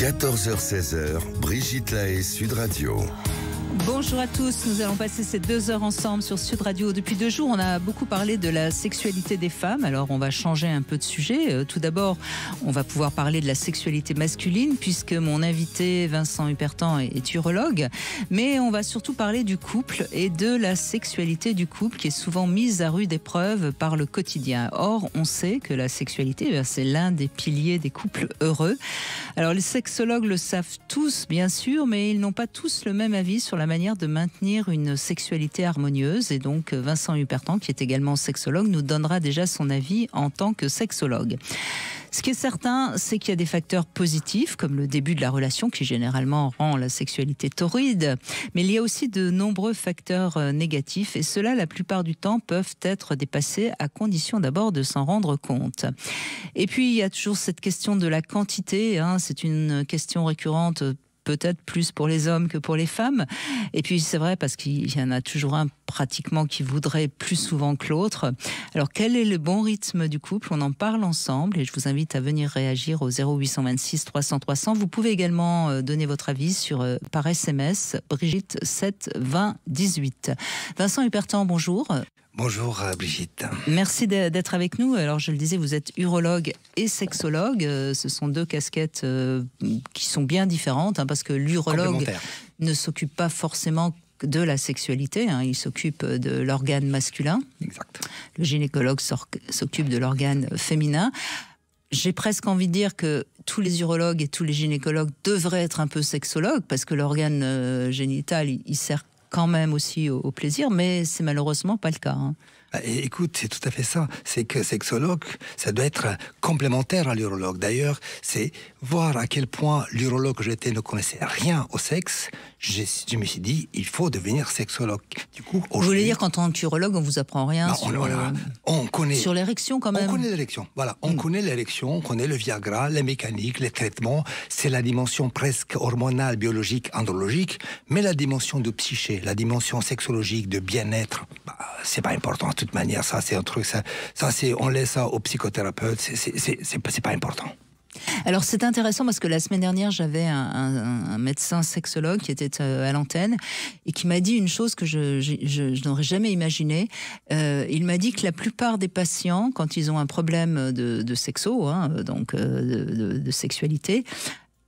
14h-16h, Brigitte Lahaie, Sud Radio. Bonjour à tous, nous allons passer ces 2 heures ensemble sur Sud Radio. Depuis 2 jours, on a beaucoup parlé de la sexualité des femmes, alors on va changer un peu de sujet. Tout d'abord, on va pouvoir parler de la sexualité masculine, puisque mon invité Vincent Hupertan est urologue, mais on va surtout parler du couple et de la sexualité du couple qui est souvent mise à rude épreuve par le quotidien. Or, on sait que la sexualité, c'est l'un des piliers des couples heureux. Alors les sexologues le savent tous, bien sûr, mais ils n'ont pas tous le même avis sur la manière de maintenir une sexualité harmonieuse. Et donc Vincent Hupertan, qui est également sexologue, nous donnera déjà son avis en tant que sexologue. Ce qui est certain, c'est qu'il y a des facteurs positifs, comme le début de la relation, qui généralement rend la sexualité torride. Mais il y a aussi de nombreux facteurs négatifs, et ceux-là, la plupart du temps, peuvent être dépassés à condition d'abord de s'en rendre compte. Et puis, il y a toujours cette question de la quantité. C'est une question récurrente, peut-être plus pour les hommes que pour les femmes. Et puis c'est vrai parce qu'il y en a toujours un pratiquement qui voudrait plus souvent que l'autre. Alors quel est le bon rythme du couple? On en parle ensemble et je vous invite à venir réagir au 0826 300 300. Vous pouvez également donner votre avis par SMS, Brigitte 7 20 18. Vincent Hupertan, bonjour. Bonjour Brigitte. Merci d'être avec nous. Alors je le disais, vous êtes urologue et sexologue. Ce sont 2 casquettes qui sont bien différentes, parce que l'urologue ne s'occupe pas forcément de la sexualité, il s'occupe de l'organe masculin. Exact. Le gynécologue s'occupe de l'organe féminin. J'ai presque envie de dire que tous les urologues et tous les gynécologues devraient être un peu sexologues, parce que l'organe génital, il sert quand même aussi au plaisir, mais c'est malheureusement pas le cas. Et écoute, c'est tout à fait ça. C'est que sexologue, ça doit être complémentaire à l'urologue. D'ailleurs, c'est voir à quel point l'urologue que j'étais ne connaissait rien au sexe. Je me suis dit, il faut devenir sexologue. Du coup, vous voulez dire qu'en tant qu'urologue, on vous apprend rien on connaît, sur l'érection quand même. On connaît l'érection. Voilà, on connaît l'érection, on connaît le Viagra, les mécaniques, les traitements. C'est la dimension presque hormonale, biologique, andrologique, mais la dimension de psyché, la dimension sexologique, de bien-être, c'est pas important. De toute manière, ça c'est un truc, on laisse ça aux psychothérapeutes. C'est pas important. Alors c'est intéressant parce que la semaine dernière j'avais un médecin sexologue qui était à l'antenne et qui m'a dit une chose que je n'aurais jamais imaginé. Il m'a dit que la plupart des patients, quand ils ont un problème de sexo, donc de sexualité,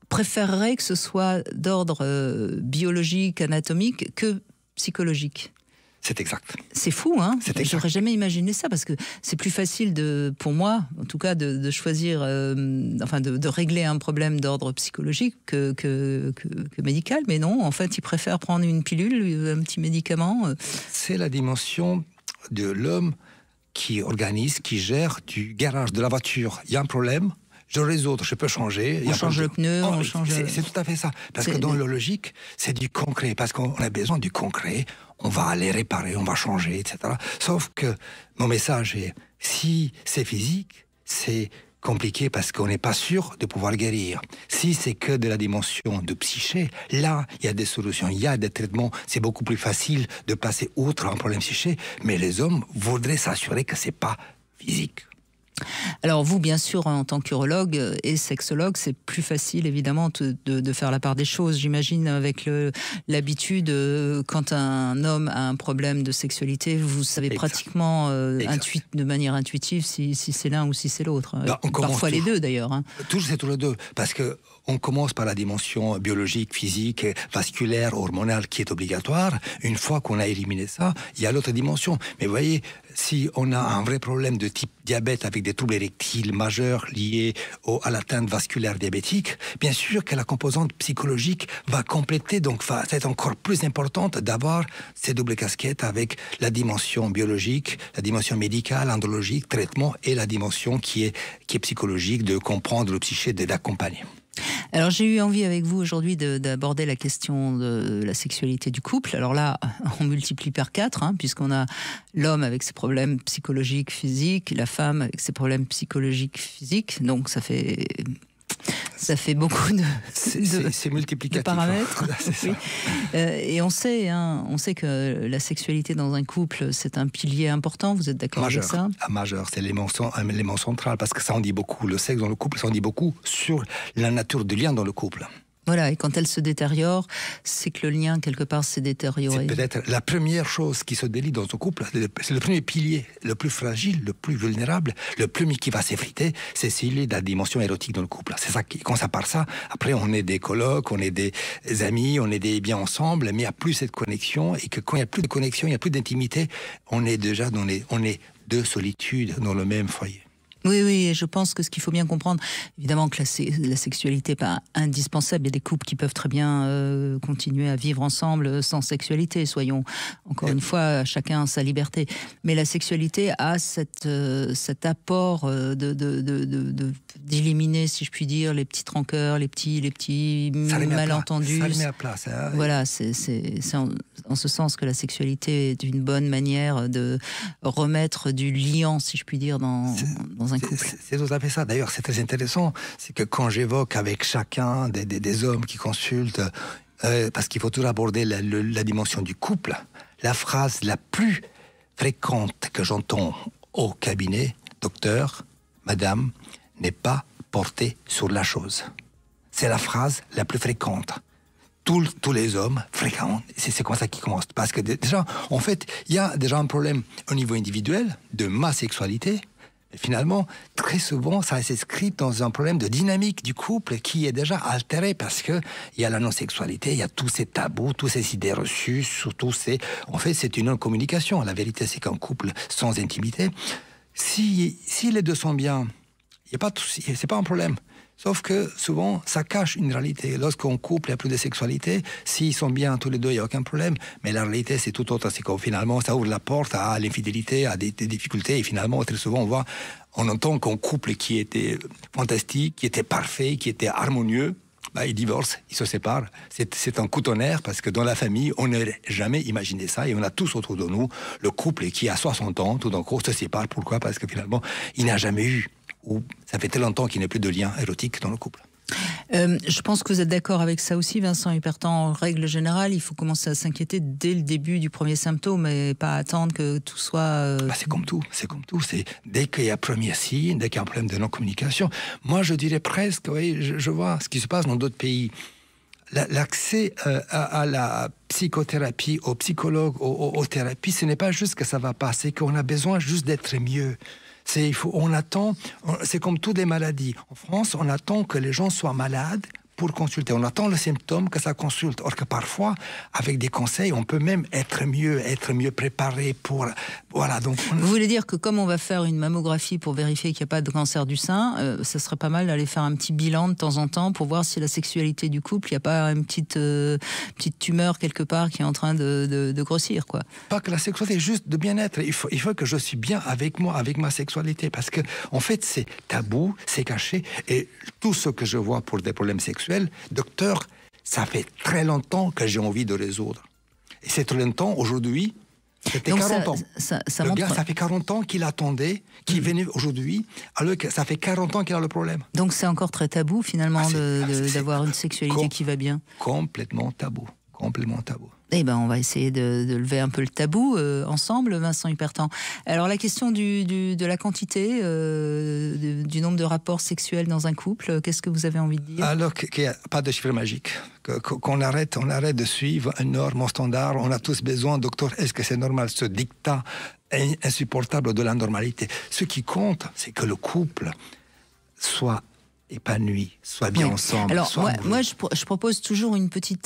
préféreraient que ce soit d'ordre biologique, anatomique, que psychologique. C'est exact. C'est fou, J'aurais jamais imaginé ça, parce que c'est plus facile pour moi, en tout cas, de choisir, de régler un problème d'ordre psychologique que médical. Mais non, en fait, ils préfèrent prendre une pilule, un petit médicament. C'est la dimension de l'homme qui organise, qui gère du garage de la voiture. Il y a un problème. Je résoudre, je peux changer. On change le pneu, on change... C'est tout à fait ça. Parce que dans le logique, c'est du concret. Parce qu'on a besoin du concret. On va aller réparer, on va changer, etc. Sauf que mon message est, si c'est physique, c'est compliqué parce qu'on n'est pas sûr de pouvoir guérir. Si c'est que de la dimension de psyché, là, il y a des solutions, il y a des traitements. C'est beaucoup plus facile de passer outre un problème psyché. Mais les hommes voudraient s'assurer que c'est pas physique. Alors vous, bien sûr, en tant qu'urologue et sexologue, c'est plus facile évidemment de faire la part des choses. J'imagine avec l'habitude, quand un homme a un problème de sexualité, vous savez pratiquement de manière intuitive si c'est l'un ou si c'est l'autre. Parfois les deux d'ailleurs. C'est tous les deux, parce que on commence par la dimension biologique, physique, vasculaire, hormonale qui est obligatoire. Une fois qu'on a éliminé ça, il y a l'autre dimension. Mais vous voyez, si on a un vrai problème de type diabète avec des troubles érectiles majeurs liés à l'atteinte vasculaire diabétique, bien sûr que la composante psychologique va compléter, donc va être encore plus importante d'avoir ces doubles casquettes avec la dimension biologique, la dimension médicale, andrologique, traitement et la dimension qui est psychologique, de comprendre le psyché, d'accompagner. Alors j'ai eu envie avec vous aujourd'hui d'aborder la question de la sexualité du couple. Alors là, on multiplie par 4, puisqu'on a l'homme avec ses problèmes psychologiques, physiques, la femme avec ses problèmes psychologiques, physiques. Donc ça fait Ça fait beaucoup de multiplicatif. De paramètres. C'est ça. Oui. Et on sait que la sexualité dans un couple, c'est un pilier important. Vous êtes d'accord avec ça ? Majeur, c'est l'élément central, parce que ça en dit beaucoup. Le sexe dans le couple, ça en dit beaucoup sur la nature du lien dans le couple. Voilà, et quand elle se détériore, c'est que le lien, quelque part, s'est détérioré. C'est peut-être la première chose qui se délie dans un couple. C'est le premier pilier, le plus fragile, le plus vulnérable, le premier qui va s'effriter, c'est celui de la dimension érotique dans le couple. C'est ça qui, quand ça part ça, après on est des colocs, on est des amis, on est des bien ensemble, mais il n'y a plus cette connexion, et que quand il n'y a plus de connexion, il n'y a plus d'intimité, on est déjà on est deux solitudes dans le même foyer. Oui, et je pense que ce qu'il faut bien comprendre, évidemment que la sexualité n'est pas indispensable. Il y a des couples qui peuvent très bien continuer à vivre ensemble sans sexualité. Soyons, encore une fois, chacun sa liberté. Mais la sexualité a cet apport d'éliminer, si je puis dire, les petites rancœurs, les petits malentendus. Ça les met à plat. Ça, voilà, c'est en ce sens que la sexualité est une bonne manière de remettre du liant, si je puis dire, dans un couple. C'est tout à fait ça. D'ailleurs, c'est très intéressant. C'est que quand j'évoque avec chacun des hommes qui consultent, parce qu'il faut toujours aborder la dimension du couple, la phrase la plus fréquente que j'entends au cabinet, docteur, madame, n'est pas portée sur la chose. C'est la phrase la plus fréquente. Tous les hommes fréquents, c'est comme ça qu'ils commencent. Parce que déjà, en fait, il y a déjà un problème au niveau individuel de ma sexualité. Et finalement, très souvent, ça s'inscrit dans un problème de dynamique du couple qui est déjà altéré parce que il y a la non-sexualité, il y a tous ces tabous, tous ces idées reçues, surtout en fait, c'est une non-communication. La vérité, c'est qu'un couple sans intimité, si les deux sont bien, il y a pas de souci, c'est pas un problème. Sauf que souvent, ça cache une réalité. Lorsqu'on couple, il n'y a plus de sexualité. S'ils sont bien tous les deux, il n'y a aucun problème. Mais la réalité, c'est tout autre. C'est que finalement, ça ouvre la porte à l'infidélité, à des difficultés. Et finalement, très souvent, on entend qu'un couple qui était fantastique, qui était parfait, qui était harmonieux, ils divorcent, ils se séparent. C'est un coup tonnerre parce que dans la famille, on n'aurait jamais imaginé ça. Et on a tous autour de nous le couple qui a 60 ans, tout d'un coup, se sépare. Pourquoi ? Parce que finalement, il n'a jamais eu, ou ça fait très longtemps qu'il n'y a plus de lien érotique dans le couple. Je pense que vous êtes d'accord avec ça aussi, Vincent Hupertan. En règle générale, il faut commencer à s'inquiéter dès le début du premier symptôme et pas attendre que tout soit... c'est comme tout. C'est dès qu'il y a un premier signe, dès qu'il y a un problème de non-communication. Moi, je dirais presque, oui, je vois ce qui se passe dans d'autres pays. L'accès à la psychothérapie, aux psychologues, aux thérapies, ce n'est pas juste que ça va passer, qu'on a besoin juste d'être mieux. C'est comme toutes les maladies. En France, on attend que les gens soient malades pour consulter. On attend le symptôme que ça consulte. Or que parfois, avec des conseils, on peut même être mieux préparé pour... Voilà, donc... Vous voulez dire que comme on va faire une mammographie pour vérifier qu'il n'y a pas de cancer du sein, ça serait pas mal d'aller faire un petit bilan de temps en temps pour voir si la sexualité du couple, il n'y a pas une petite tumeur quelque part qui est en train de grossir, quoi. Pas que la sexualité, juste de bien-être. Il faut que je suis bien avec moi, avec ma sexualité. Parce que, en fait, c'est tabou, c'est caché. Et tout ce que je vois pour des problèmes sexuels, docteur, ça fait très longtemps que j'ai envie de résoudre. Et c'est très longtemps, aujourd'hui, c'était 40 ans. Le gars, ça fait 40 ans qu'il attendait, qu'il venait aujourd'hui, alors que ça fait 40 ans qu'il a le problème. Donc c'est encore très tabou, finalement, d'avoir une sexualité qui va bien. Complètement tabou. Eh ben, on va essayer de lever un peu le tabou ensemble, Vincent Hupertan. Alors, la question de la quantité, du nombre de rapports sexuels dans un couple, qu'est-ce que vous avez envie de dire ? Alors qu'il n'y a pas de chiffre magique. Qu'on arrête de suivre une norme, un standard. On a tous besoin, docteur, est-ce que c'est normal, ce dictat insupportable de la normalité ? Ce qui compte, c'est que le couple soit épanoui, soit bien ensemble. Alors, moi je propose toujours une petite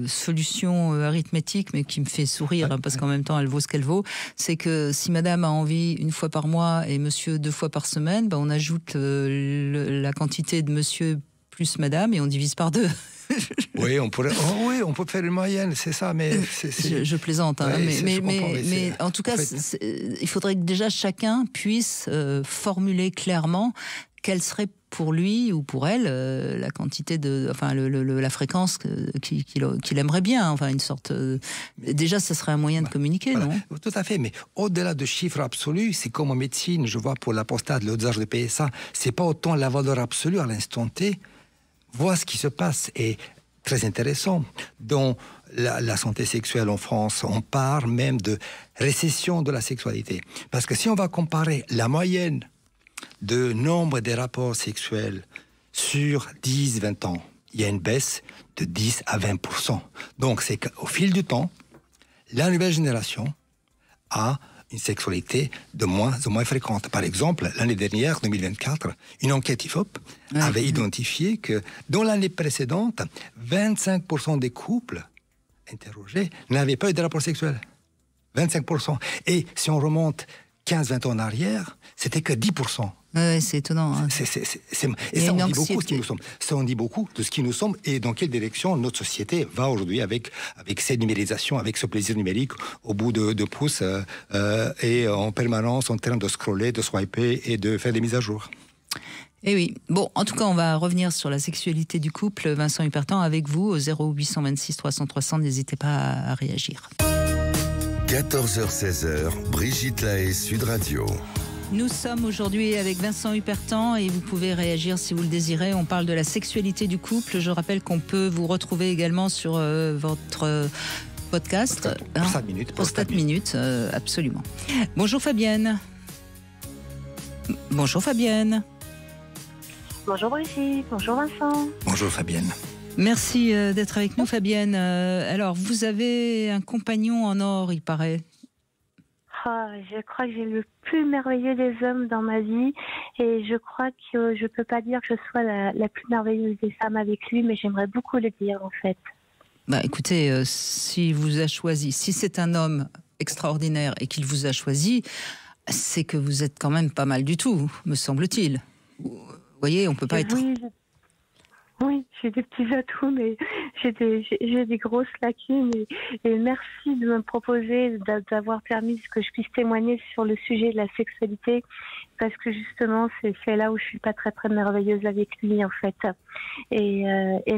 solution arithmétique, mais qui me fait sourire, parce qu'en même temps, elle vaut ce qu'elle vaut. C'est que si madame a envie une fois par mois et monsieur 2 fois par semaine, on ajoute la quantité de monsieur plus madame et on divise par 2. Oui, on peut faire une moyenne, c'est ça, mais... Je plaisante, hein, mais en tout cas, il faudrait que déjà chacun puisse formuler clairement quelle serait pour lui ou pour elle la quantité la fréquence qu'il aimerait bien, enfin une sorte. Déjà, ce serait un moyen de communiquer, non? Tout à fait, mais au-delà de chiffres absolus, c'est comme en médecine, je vois pour la prostate, le dosage de PSA, c'est pas autant la valeur absolue à l'instant T. Voir ce qui se passe est très intéressant. Dans la santé sexuelle en France, on parle même de récession de la sexualité. Parce que si on va comparer la moyenne de nombre des rapports sexuels sur 10-20 ans, il y a une baisse de 10 à 20%. Donc c'est qu'au fil du temps, la nouvelle génération a une sexualité de moins en moins fréquente. Par exemple, l'année dernière, 2024, une enquête IFOP avait identifié que dans l'année précédente, 25% des couples interrogés n'avaient pas eu de rapport sexuel. 25%. Et si on remonte 15-20 ans en arrière, c'était que 10%. Ouais, c'est étonnant. Hein. Et ça, on dit beaucoup de ce qui nous sommes. Ça, on dit beaucoup de ce qui nous sommes et dans quelle direction notre société va aujourd'hui avec cette numérisation, avec ce plaisir numérique au bout de pouces et en permanence en train de scroller, de swiper et de faire des mises à jour. Eh oui. Bon, en tout cas, on va revenir sur la sexualité du couple. Vincent Hupertan, avec vous, au 0826 300 300. N'hésitez pas à réagir. 14h-16h, Brigitte Lahaie, Sud Radio. Nous sommes aujourd'hui avec Vincent Hupertan et vous pouvez réagir si vous le désirez. On parle de la sexualité du couple. Je rappelle qu'on peut vous retrouver également sur votre podcast. Prostate Minute, absolument. Bonjour Fabienne. Bonjour Fabienne. Bonjour Brigitte, bonjour Vincent. Bonjour Fabienne. Merci d'être avec nous Fabienne. Alors, vous avez un compagnon en or, il paraît. Je crois que j'ai le plus merveilleux des hommes dans ma vie et je crois que je peux pas dire que je sois la plus merveilleuse des femmes avec lui, mais j'aimerais beaucoup le dire en fait. Bah écoutez, si vous a choisi, si c'est un homme extraordinaire et qu'il vous a choisi, c'est que vous êtes quand même pas mal du tout, me semble-t-il. Vous voyez, on peut pas être... Oui, j'ai des petits atouts, mais j'ai des grosses lacunes. Et merci de me proposer, d'avoir permis que je puisse témoigner sur le sujet de la sexualité, parce que justement, c'est là où je suis pas très très merveilleuse avec lui, en fait. Et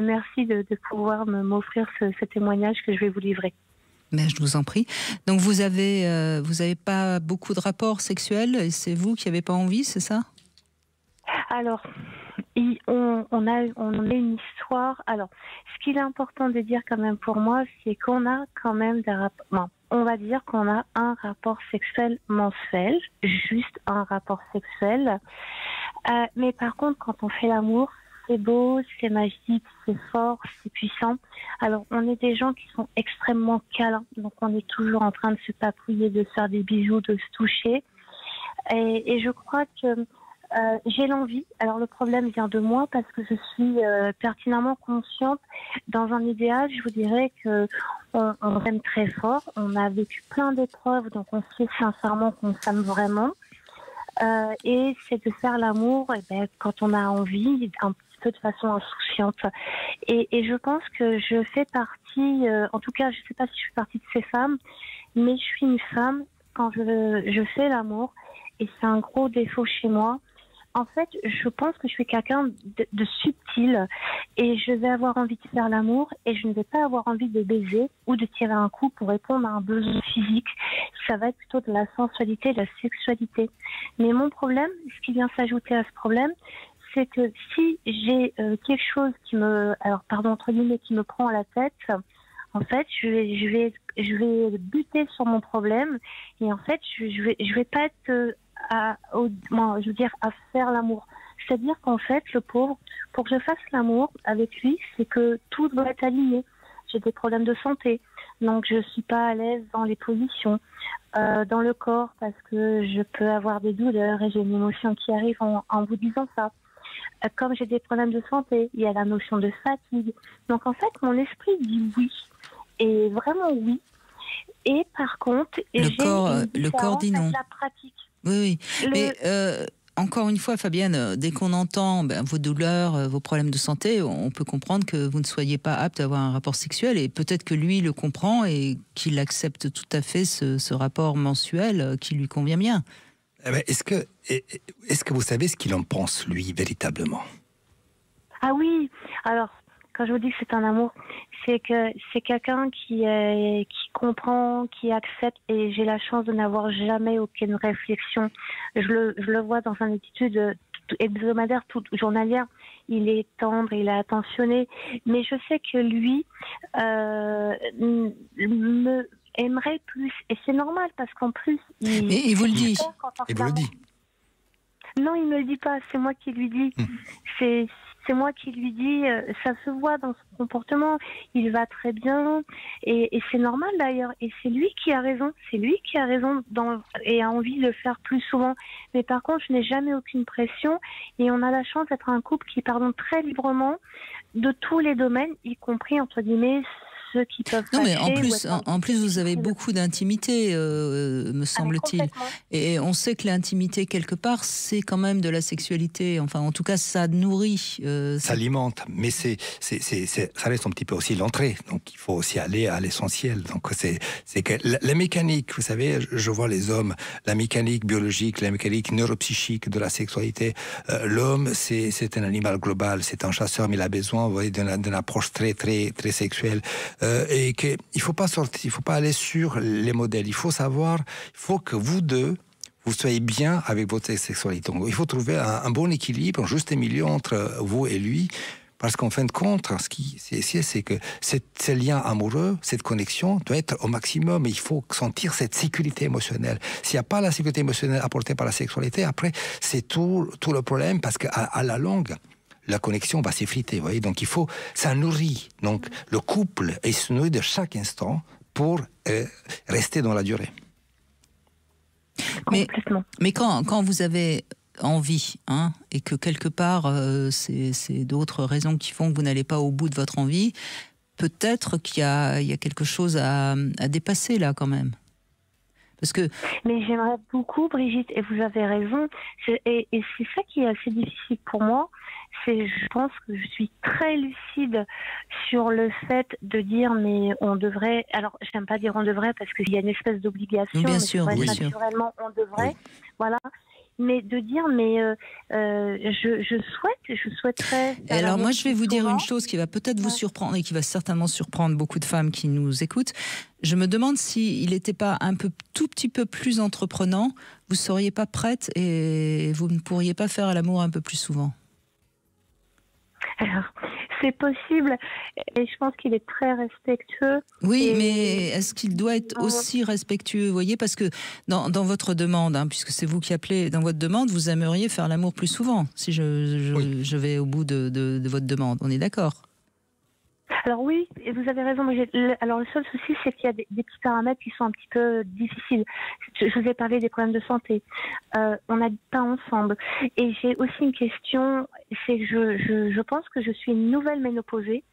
merci de pouvoir m'offrir ce témoignage que je vais vous livrer. Mais je vous en prie. Donc vous avez pas beaucoup de rapports sexuels et c'est vous qui n'avez pas envie, c'est ça? Alors, on a une histoire. Alors, ce qu'il est important de dire quand même pour moi, c'est qu'on a quand même des rapports. Bon, on va dire qu'on a un rapport sexuel mensuel, juste un rapport sexuel. Mais par contre, quand on fait l'amour, c'est beau, c'est magique, c'est fort, c'est puissant. Alors, on est des gens qui sont extrêmement câlins, donc on est toujours en train de se papouiller, de se faire des bisous, de se toucher. Et je crois que j'ai l'envie. Alors le problème vient de moi parce que je suis pertinemment consciente. Dans un idéal, je vous dirais que on s'aime très fort. On a vécu plein d'épreuves, donc on sait sincèrement qu'on s'aime vraiment. Et c'est de faire l'amour quand on a envie, un petit peu de façon insouciante. Et je pense que je fais partie, en tout cas, je ne sais pas si je fais partie de ces femmes, mais je suis une femme quand je fais l'amour. Et c'est un gros défaut chez moi. En fait, je pense que je suis quelqu'un de subtil et je vais avoir envie de faire l'amour et je ne vais pas avoir envie de baiser ou de tirer un coup pour répondre à un besoin physique. Ça va être plutôt de la sensualité, de la sexualité. Mais mon problème, ce qui vient s'ajouter à ce problème, c'est que si j'ai quelque chose qui me, entre guillemets, qui me prend à la tête, en fait, je vais buter sur mon problème et en fait, je vais pas être à faire l'amour. C'est-à-dire qu'en fait, le pauvre, pour que je fasse l'amour avec lui, c'est que tout doit être aligné. J'ai des problèmes de santé, donc je suis pas à l'aise dans les positions, dans le corps, parce que je peux avoir des douleurs et j'ai une émotion qui arrive en vous disant ça. Comme j'ai des problèmes de santé, il y a la notion de fatigue. Donc en fait, mon esprit dit oui, et vraiment oui. Et par contre, le corps dit non. La pratique. Oui. Mais encore une fois, Fabienne, dès qu'on entend vos douleurs, vos problèmes de santé, on peut comprendre que vous ne soyez pas apte à avoir un rapport sexuel et peut-être que lui le comprend et qu'il accepte tout à fait ce rapport mensuel qui lui convient bien. Est-ce que vous savez ce qu'il en pense, lui, véritablement? Ah oui, alors, quand je vous dis que c'est un amour, c'est que c'est quelqu'un qui comprend, qui accepte, et j'ai la chance de n'avoir jamais aucune réflexion. Je le vois dans son attitude hebdomadaire, toute journalière. Il est tendre, il est attentionné, mais je sais que lui me aimerait plus, et c'est normal parce qu'en plus il vous le dit. Il vous le dit. Non, il me le dit pas, c'est moi qui lui dis. C'est moi qui lui dis, ça se voit dans son comportement, il va très bien, et c'est normal d'ailleurs, et c'est lui qui a raison, et a envie de le faire plus souvent. Mais par contre, je n'ai jamais aucune pression, et on a la chance d'être un couple qui pardonne très librement de tous les domaines, y compris, entre guillemets, ceux qui peuvent non, mais fâcher, en plus, vous avez beaucoup d'intimité, me semble-t-il. Et on sait que l'intimité, quelque part, c'est quand même de la sexualité. Enfin, en tout cas, ça nourrit. Ça alimente, mais ça reste un petit peu aussi l'entrée. Donc, il faut aussi aller à l'essentiel. Donc, c'est que la mécanique, vous savez, je vois les hommes, la mécanique biologique, la mécanique neuropsychique de la sexualité. L'homme, c'est un animal global, c'est un chasseur, mais il a besoin, vous voyez, d'une approche très, très, très sexuelle. Et qu'il faut pas aller sur les modèles. Il faut que vous deux, vous soyez bien avec votre sexualité. Donc, il faut trouver un bon équilibre, un juste milieu entre vous et lui. Parce qu'en fin de compte, c'est que ce lien amoureux, cette connexion doit être au maximum. Et il faut sentir cette sécurité émotionnelle. S'il n'y a pas la sécurité émotionnelle apportée par la sexualité, après, c'est tout le problème. Parce qu'à la longue, la connexion va s'effriter, vous voyez. Donc ça nourrit. Donc le couple est se nourrit de chaque instant pour rester dans la durée. Mais quand vous avez envie, et que quelque part c'est d'autres raisons qui font que vous n'allez pas au bout de votre envie, peut-être qu'il y a quelque chose à dépasser là quand même. Parce que... Mais j'aimerais beaucoup, Brigitte, et vous avez raison, et c'est ça qui est assez difficile pour moi. Je pense que je suis très lucide sur le fait de dire, mais on devrait... Alors, j'aime pas dire on devrait, parce qu'il y a une espèce d'obligation. Bien sûr, oui. Naturellement, on devrait. Oui. Voilà. Mais de dire, je souhaiterais... Alors moi, je vais vous dire une chose qui va peut-être vous surprendre et qui va certainement surprendre beaucoup de femmes qui nous écoutent. Je me demande s'il n'était pas tout petit peu plus entreprenant, vous ne seriez pas prête et vous ne pourriez pas faire l'amour un peu plus souvent. Alors, c'est possible, et je pense qu'il est très respectueux. Oui, mais est-ce qu'il doit être aussi respectueux, vous voyez, parce que dans votre demande, puisque c'est vous qui appelez, dans votre demande, vous aimeriez faire l'amour plus souvent, si je vais au bout de votre demande, on est d'accord? Alors oui, et vous avez raison. Alors le seul souci, c'est qu'il y a des petits paramètres qui sont un petit peu difficiles. Je vous ai parlé des problèmes de santé. On n'habite pas ensemble. Et j'ai aussi une question, c'est que je pense que je suis une nouvelle ménopausée.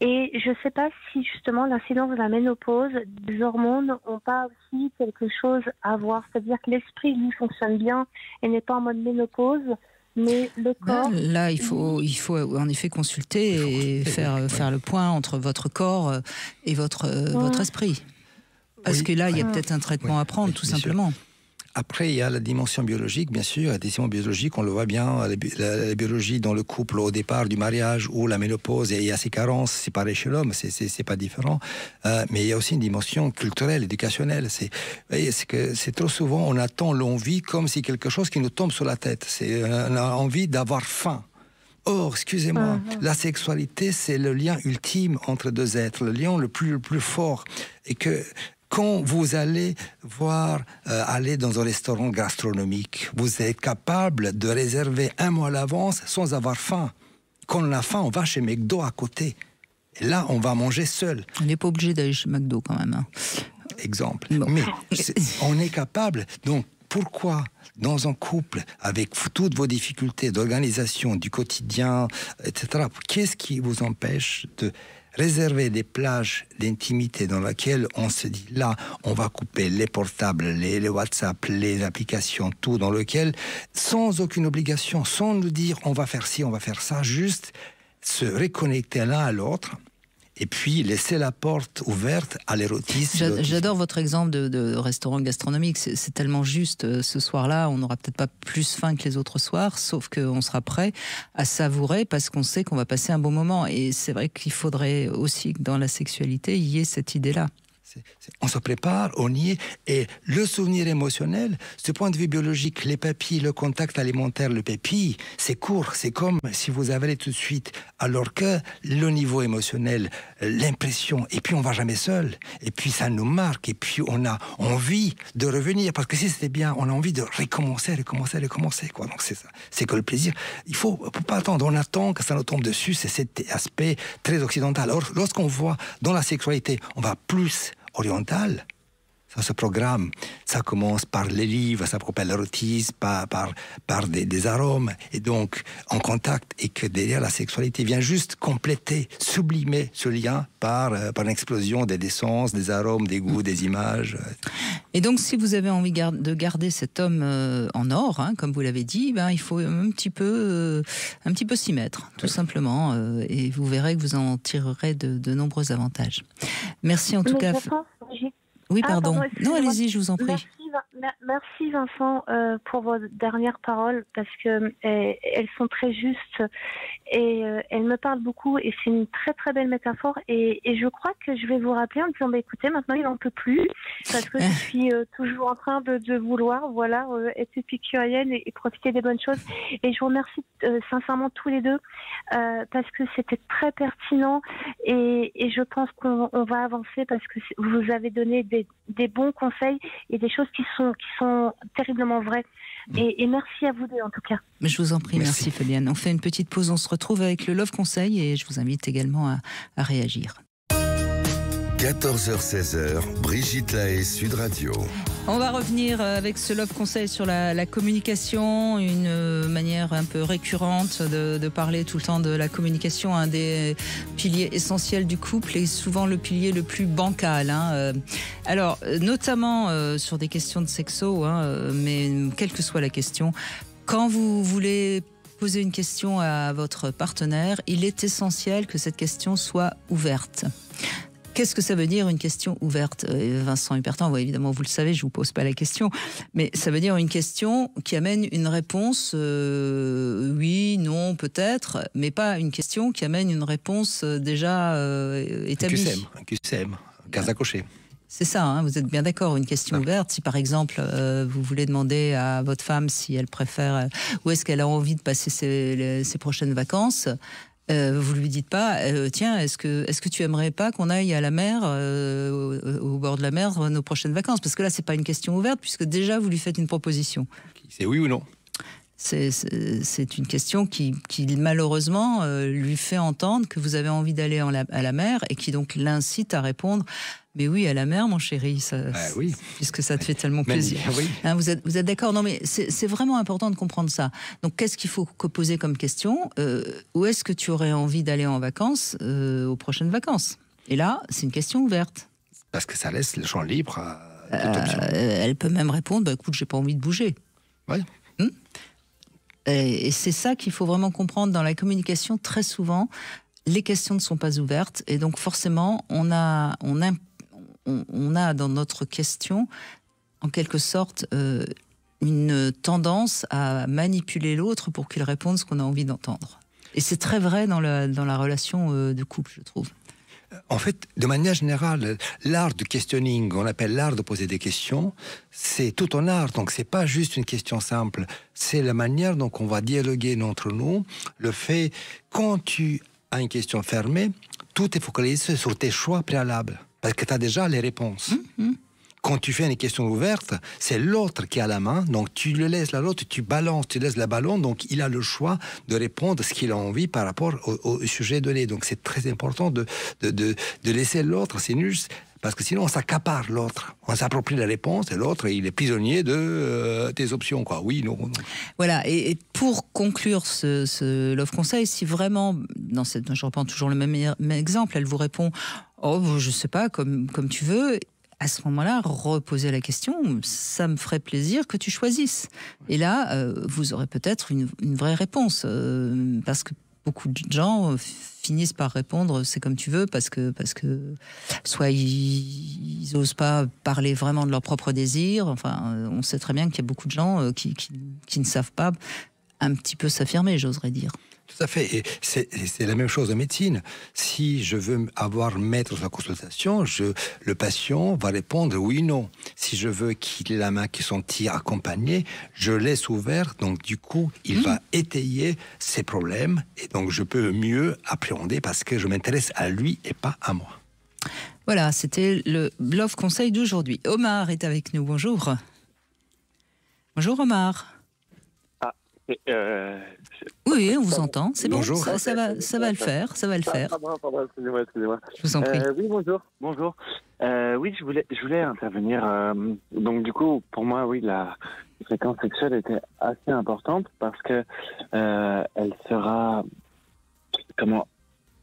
Et je ne sais pas si justement l'incidence de la ménopause, des hormones, n'ont pas aussi quelque chose à voir. C'est-à-dire que l'esprit, lui, fonctionne bien et n'est pas en mode ménopause. Mais le corps... Là, il faut en effet consulter et faire le point entre votre corps et votre esprit. Parce que là, il y a peut-être un traitement à prendre, tout simplement. Après, il y a la dimension biologique, bien sûr. La dimension biologique, on le voit bien, la biologie dans le couple au départ du mariage ou la ménopause, et il y a ces carences, c'est pareil chez l'homme, c'est pas différent. Mais il y a aussi une dimension culturelle, éducationnelle. C'est trop souvent, on attend l'envie comme si quelque chose qui nous tombe sur la tête. On a envie d'avoir faim. Or, excusez-moi, la sexualité, c'est le lien ultime entre deux êtres, le lien le plus fort. Et que... Quand vous allez aller dans un restaurant gastronomique, vous êtes capable de réserver un mois à l'avance sans avoir faim. Quand on a faim, on va chez McDo à côté. Et là, on va manger seul. On n'est pas obligé d'aller chez McDo quand même. Exemple. Bon. Mais on est capable. Donc, pourquoi, dans un couple, avec toutes vos difficultés d'organisation, du quotidien, etc., qu'est-ce qui vous empêche de réserver des plages d'intimité dans lesquelles on se dit, là, on va couper les portables, les WhatsApp, les applications, tout, dans lequel, sans aucune obligation, sans nous dire, on va faire ci, on va faire ça, juste se reconnecter l'un à l'autre et puis laisser la porte ouverte à l'érotisme. J'adore votre exemple de restaurant gastronomique. C'est tellement juste. Ce soir-là, on n'aura peut-être pas plus faim que les autres soirs, sauf qu'on sera prêt à savourer parce qu'on sait qu'on va passer un bon moment. Et c'est vrai qu'il faudrait aussi que dans la sexualité, il y ait cette idée-là. On se prépare, on y est. Et le souvenir émotionnel, ce point de vue biologique, les papilles, le contact alimentaire, le pépi, c'est court. C'est comme si vous avalez tout de suite. Alors que le niveau émotionnel, l'impression, et puis on va jamais seul. Et puis ça nous marque. Et puis on a envie de revenir. Parce que si c'était bien, on a envie de recommencer, quoi. Donc c'est ça. C'est que le plaisir, il faut pas attendre. On attend que ça nous tombe dessus. C'est cet aspect très occidental. Alors lorsqu'on voit dans la sexualité, on va plus oriental, ça se programme. Ça commence par les livres, ça s'appelle l'érotisme, par des arômes, et donc en contact, et que derrière la sexualité vient juste compléter, sublimer ce lien par une explosion des sens, des arômes, des goûts, des images. Et donc, si vous avez envie de garder cet homme en or, hein, comme vous l'avez dit, il faut un petit peu s'y mettre, tout simplement, et vous verrez que vous en tirerez de nombreux avantages. Merci en tout cas. Oui, pardon. Non, allez-y, je vous en prie. Merci Vincent pour vos dernières paroles parce que elles sont très justes et elles me parlent beaucoup et c'est une très très belle métaphore et je crois que je vais vous rappeler en me disant écoutez, maintenant il n'en peut plus parce que je suis toujours en train de vouloir être épicurienne et profiter des bonnes choses et je vous remercie sincèrement tous les deux parce que c'était très pertinent et je pense qu'on va avancer parce que vous avez donné des bons conseils et des choses qui sont terriblement vraies. Et merci à vous deux, en tout cas. Mais je vous en prie, merci Fabienne. On fait une petite pause, on se retrouve avec le Love Conseil et je vous invite également à réagir. 14h-16h, Brigitte Lahaie, Sud Radio. On va revenir avec ce Love Conseil sur la communication, une manière un peu récurrente de parler tout le temps de la communication, un des piliers essentiels du couple et souvent le pilier le plus bancal. Alors, notamment sur des questions de sexo, mais quelle que soit la question, quand vous voulez poser une question à votre partenaire, il est essentiel que cette question soit ouverte. Qu'est-ce que ça veut dire une question ouverte ? Vincent Hupertin, évidemment, vous le savez, je ne vous pose pas la question, mais ça veut dire une question qui amène une réponse oui, non, peut-être, mais pas une question qui amène une réponse déjà établie. Un QCM, case à cocher. C'est ça, vous êtes bien d'accord, une question ouverte. Si par exemple, vous voulez demander à votre femme si elle préfère, où est-ce qu'elle a envie de passer ses prochaines vacances, vous lui dites pas tiens, est-ce que tu aimerais pas qu'on aille à la mer, au bord de la mer, nos prochaines vacances, parce que là c'est pas une question ouverte puisque déjà vous lui faites une proposition. C'est oui ou non. C'est une question qui malheureusement lui fait entendre que vous avez envie d'aller à la mer et qui donc l'incite à répondre mais oui, à la mer, mon chéri, oui. Puisque ça te fait tellement plaisir. Oui. Vous êtes d'accord ? Non, mais c'est vraiment important de comprendre ça. Donc, qu'est-ce qu'il faut poser comme question ? Où est-ce que tu aurais envie d'aller en vacances aux prochaines vacances ? Et là, c'est une question ouverte. Parce que ça laisse le champ libre à toute option. Elle peut même répondre, écoute, j'ai pas envie de bouger. Oui. Et c'est ça qu'il faut vraiment comprendre dans la communication. Très souvent, les questions ne sont pas ouvertes. Et donc, forcément, on a dans notre question, en quelque sorte, une tendance à manipuler l'autre pour qu'il réponde ce qu'on a envie d'entendre. Et c'est très vrai dans la relation de couple, je trouve. En fait, de manière générale, l'art du questioning, on appelle l'art de poser des questions, c'est tout un art. Donc, c'est pas juste une question simple. C'est la manière dont on va dialoguer entre nous. Le fait, quand tu as une question fermée, tout est focalisé sur tes choix préalables. Parce que tu as déjà les réponses. Quand tu fais une question ouverte, c'est l'autre qui a la main, donc tu le laisses à l'autre, tu laisses le ballon, donc il a le choix de répondre ce qu'il a envie par rapport au sujet donné. Donc c'est très important de laisser l'autre, c'est nul, parce que sinon on s'accapare l'autre, on s'approprie la réponse et l'autre il est prisonnier de tes options, quoi. Oui, non. Voilà, et pour conclure ce Love Conseil, si vraiment, je reprends toujours le même exemple, elle vous répond « Oh, je sais pas, comme tu veux », à ce moment-là, reposer la question, ça me ferait plaisir que tu choisisses. Et là, vous aurez peut-être une vraie réponse, parce que beaucoup de gens finissent par répondre c'est comme tu veux parce que soit ils osent pas parler vraiment de leurs propres désirs. Enfin, on sait très bien qu'il y a beaucoup de gens qui ne savent pas un petit peu s'affirmer, j'oserais dire. Tout à fait. Et c'est la même chose en médecine. Si je veux avoir maître de la consultation, le patient va répondre oui, non. Si je veux qu'il ait la main qui sentit accompagnée, je laisse ouvert. Donc, du coup, il va étayer ses problèmes. Et donc, je peux mieux appréhender parce que je m'intéresse à lui et pas à moi. Voilà, c'était le Love Conseil d'aujourd'hui. Omar est avec nous. Bonjour. Bonjour, Omar. Oui, on vous entend. C'est bon. Bonjour. Ça va le faire. Ça va le faire. Pardon, excusez-moi. Je vous en prie. Oui, bonjour. Oui, je voulais intervenir. Donc, du coup, pour moi, oui, la fréquence sexuelle était assez importante parce que elle sera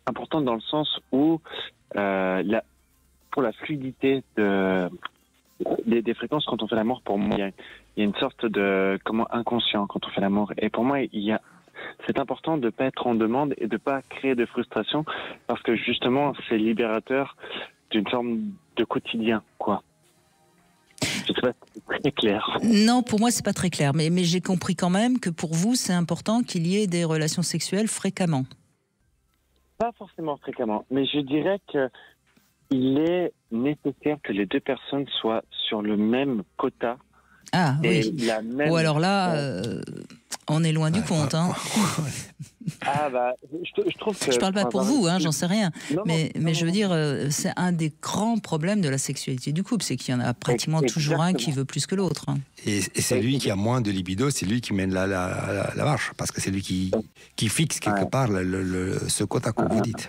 importante dans le sens où pour la fluidité des fréquences quand on fait l'amour, pour moi, il y a une sorte de inconscient quand on fait l'amour. Et pour moi, c'est important de ne pas être en demande et de ne pas créer de frustration parce que justement, c'est libérateur d'une forme de quotidien, quoi. Je sais pas si c'est très clair. Non, pour moi, c'est pas très clair. Mais j'ai compris quand même que pour vous, c'est important qu'il y ait des relations sexuelles fréquemment. Pas forcément fréquemment, mais je dirais que il est nécessaire que les deux personnes soient sur le même quota. Ah oui. Ou alors là, on est loin du compte. Hein. Ah bah, je trouve que... Je parle pas pour vous, j'en sais rien. Non, mais je veux dire, c'est un des grands problèmes de la sexualité du couple, c'est qu'il y en a pratiquement toujours un qui veut plus que l'autre. Hein. Et c'est lui qui a moins de libido, c'est lui qui mène la marche, parce que c'est lui qui fixe quelque part ce quota que vous dites.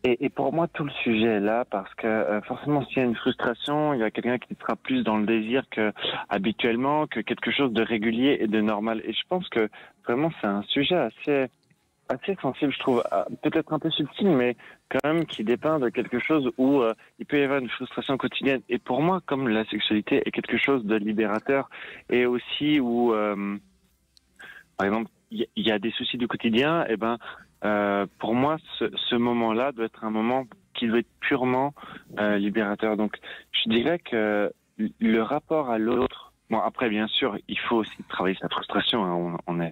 Et pour moi, tout le sujet est là parce que forcément, s'il y a une frustration, il y a quelqu'un qui sera plus dans le désir que habituellement, que quelque chose de régulier et de normal. Et je pense que vraiment, c'est un sujet assez sensible, je trouve, peut-être un peu subtil, mais quand même qui dépeint de quelque chose où il peut y avoir une frustration quotidienne. Et pour moi, comme la sexualité est quelque chose de libérateur et aussi où, par exemple, il y a des soucis du quotidien, et pour moi, ce moment-là doit être un moment qui doit être purement libérateur. Donc, je dirais que le rapport à l'autre, bon, après, bien sûr, il faut aussi travailler sa frustration. Hein,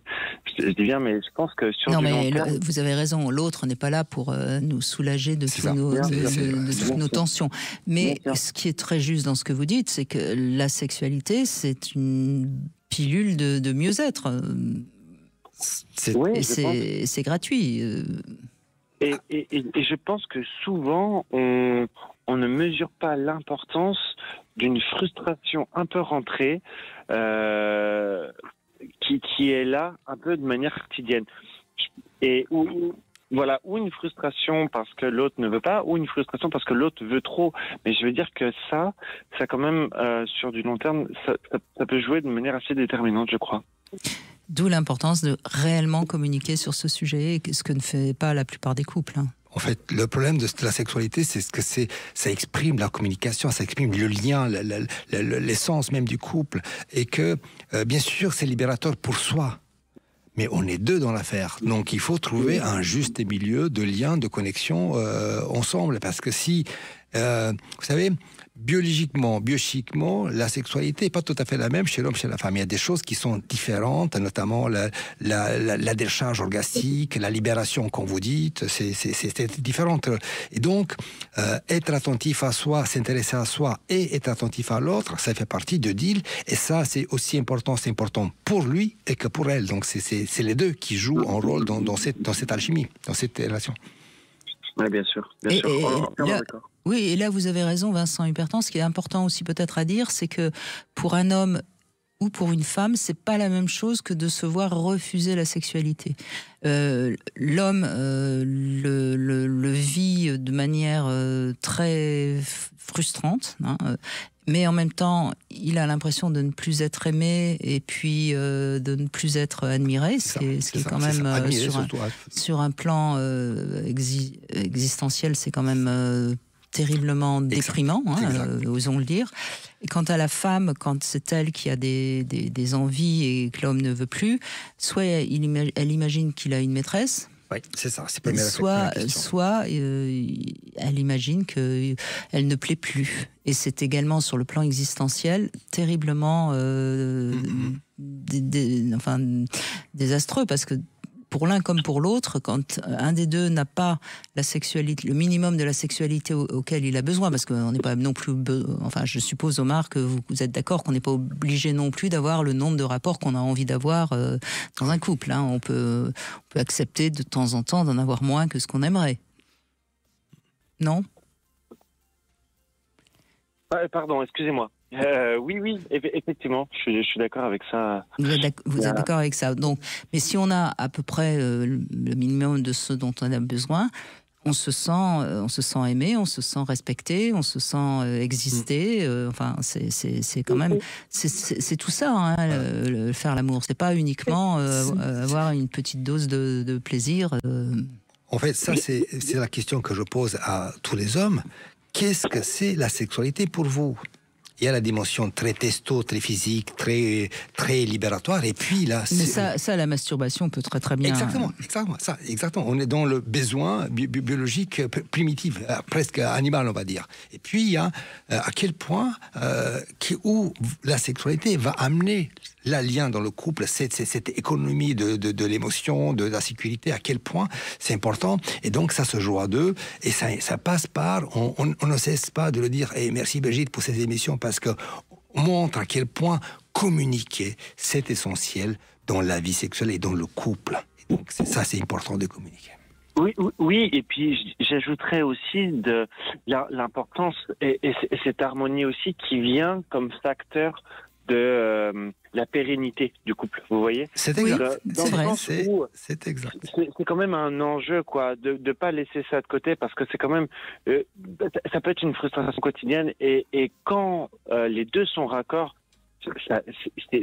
je dis bien, mais je pense que sur non, du mais long terme... vous avez raison. L'autre n'est pas là pour nous soulager de toutes nos tensions. Mais ce qui est très juste dans ce que vous dites, c'est que la sexualité, c'est une pilule de mieux-être. C'est gratuit. Et je pense que souvent, on ne mesure pas l'importance d'une frustration un peu rentrée qui est là un peu de manière quotidienne. Et ou une frustration parce que l'autre ne veut pas, ou une frustration parce que l'autre veut trop. Mais je veux dire que ça quand même, sur du long terme, ça peut jouer de manière assez déterminante, je crois. D'où l'importance de réellement communiquer sur ce sujet, ce que ne fait pas la plupart des couples. En fait, le problème de la sexualité, c'est que ça exprime la communication, ça exprime le lien, l'essence même du couple. Et que, bien sûr, c'est libérateur pour soi. Mais on est deux dans l'affaire. Donc, il faut trouver un juste milieu de lien, de connexion ensemble. Parce que si, vous savez, biochimiquement, la sexualité n'est pas tout à fait la même chez l'homme, chez la femme. Il y a des choses qui sont différentes, notamment la décharge orgastique, la libération, comme vous dites, c'est différent. Et donc, être attentif à soi, s'intéresser à soi et être attentif à l'autre, ça fait partie de deal. Et ça, c'est aussi important, c'est important pour lui et que pour elle. Donc, c'est les deux qui jouent un rôle dans cette alchimie, dans cette relation. Oui, bien sûr. Oui, et là, vous avez raison, Vincent Hupertan. Ce qui est important aussi peut-être à dire, c'est que pour un homme ou pour une femme, c'est pas la même chose que de se voir refuser la sexualité. L'homme le vit de manière très frustrante, mais en même temps, il a l'impression de ne plus être aimé et puis de ne plus être admiré, ce qui est quand même sur un plan existentiel, c'est quand même terriblement déprimant, osons le dire. Et quant à la femme, quand c'est elle qui a des envies et que l'homme ne veut plus, soit elle imagine qu'il a une maîtresse, Oui, c'est ça. C'est première question. Soit elle imagine qu'elle ne plaît plus. Et c'est également sur le plan existentiel terriblement désastreux, parce que pour l'un comme pour l'autre, quand un des deux n'a pas la sexualité, le minimum de la sexualité auquel il a besoin, parce qu'on n'est pas non plus... Enfin, je suppose, Omar, que vous êtes d'accord qu'on n'est pas obligé non plus d'avoir le nombre de rapports qu'on a envie d'avoir dans un couple. Hein. On peut accepter de temps en temps d'en avoir moins que ce qu'on aimerait. Non ? Pardon, excusez-moi. Oui, effectivement, je suis d'accord avec ça. Vous êtes d'accord avec ça. Donc, mais si on a à peu près le minimum de ce dont on a besoin, on se sent aimé, on se sent respecté, on se sent exister. Enfin, c'est quand même, c'est tout ça, hein, faire l'amour. C'est pas uniquement avoir une petite dose de plaisir. En fait, ça c'est la question que je pose à tous les hommes. Qu'est-ce que c'est la sexualité pour vous ? Il y a la dimension très testo, très physique, très libératoire, et puis là... Mais ça, la masturbation peut très bien... Exactement. On est dans le besoin biologique primitif, presque animal, on va dire. Et puis, il y a à quel point où la sexualité va amener le lien dans le couple, cette économie de l'émotion, de la sécurité, à quel point c'est important. Et donc, ça se joue à deux, et ça passe par... On ne cesse pas de le dire. Et merci Brigitte pour ces émissions, parce qu'on montre à quel point communiquer, c'est essentiel dans la vie sexuelle et dans le couple. Et donc, c'est important de communiquer. Oui, et puis j'ajouterais aussi de l'importance et cette harmonie aussi qui vient comme facteur de la pérennité du couple, vous voyez ? C'est exact. C'est vrai. C'est exact. C'est quand même un enjeu, quoi, de pas laisser ça de côté, parce que c'est quand même, ça peut être une frustration quotidienne, et quand les deux sont raccords,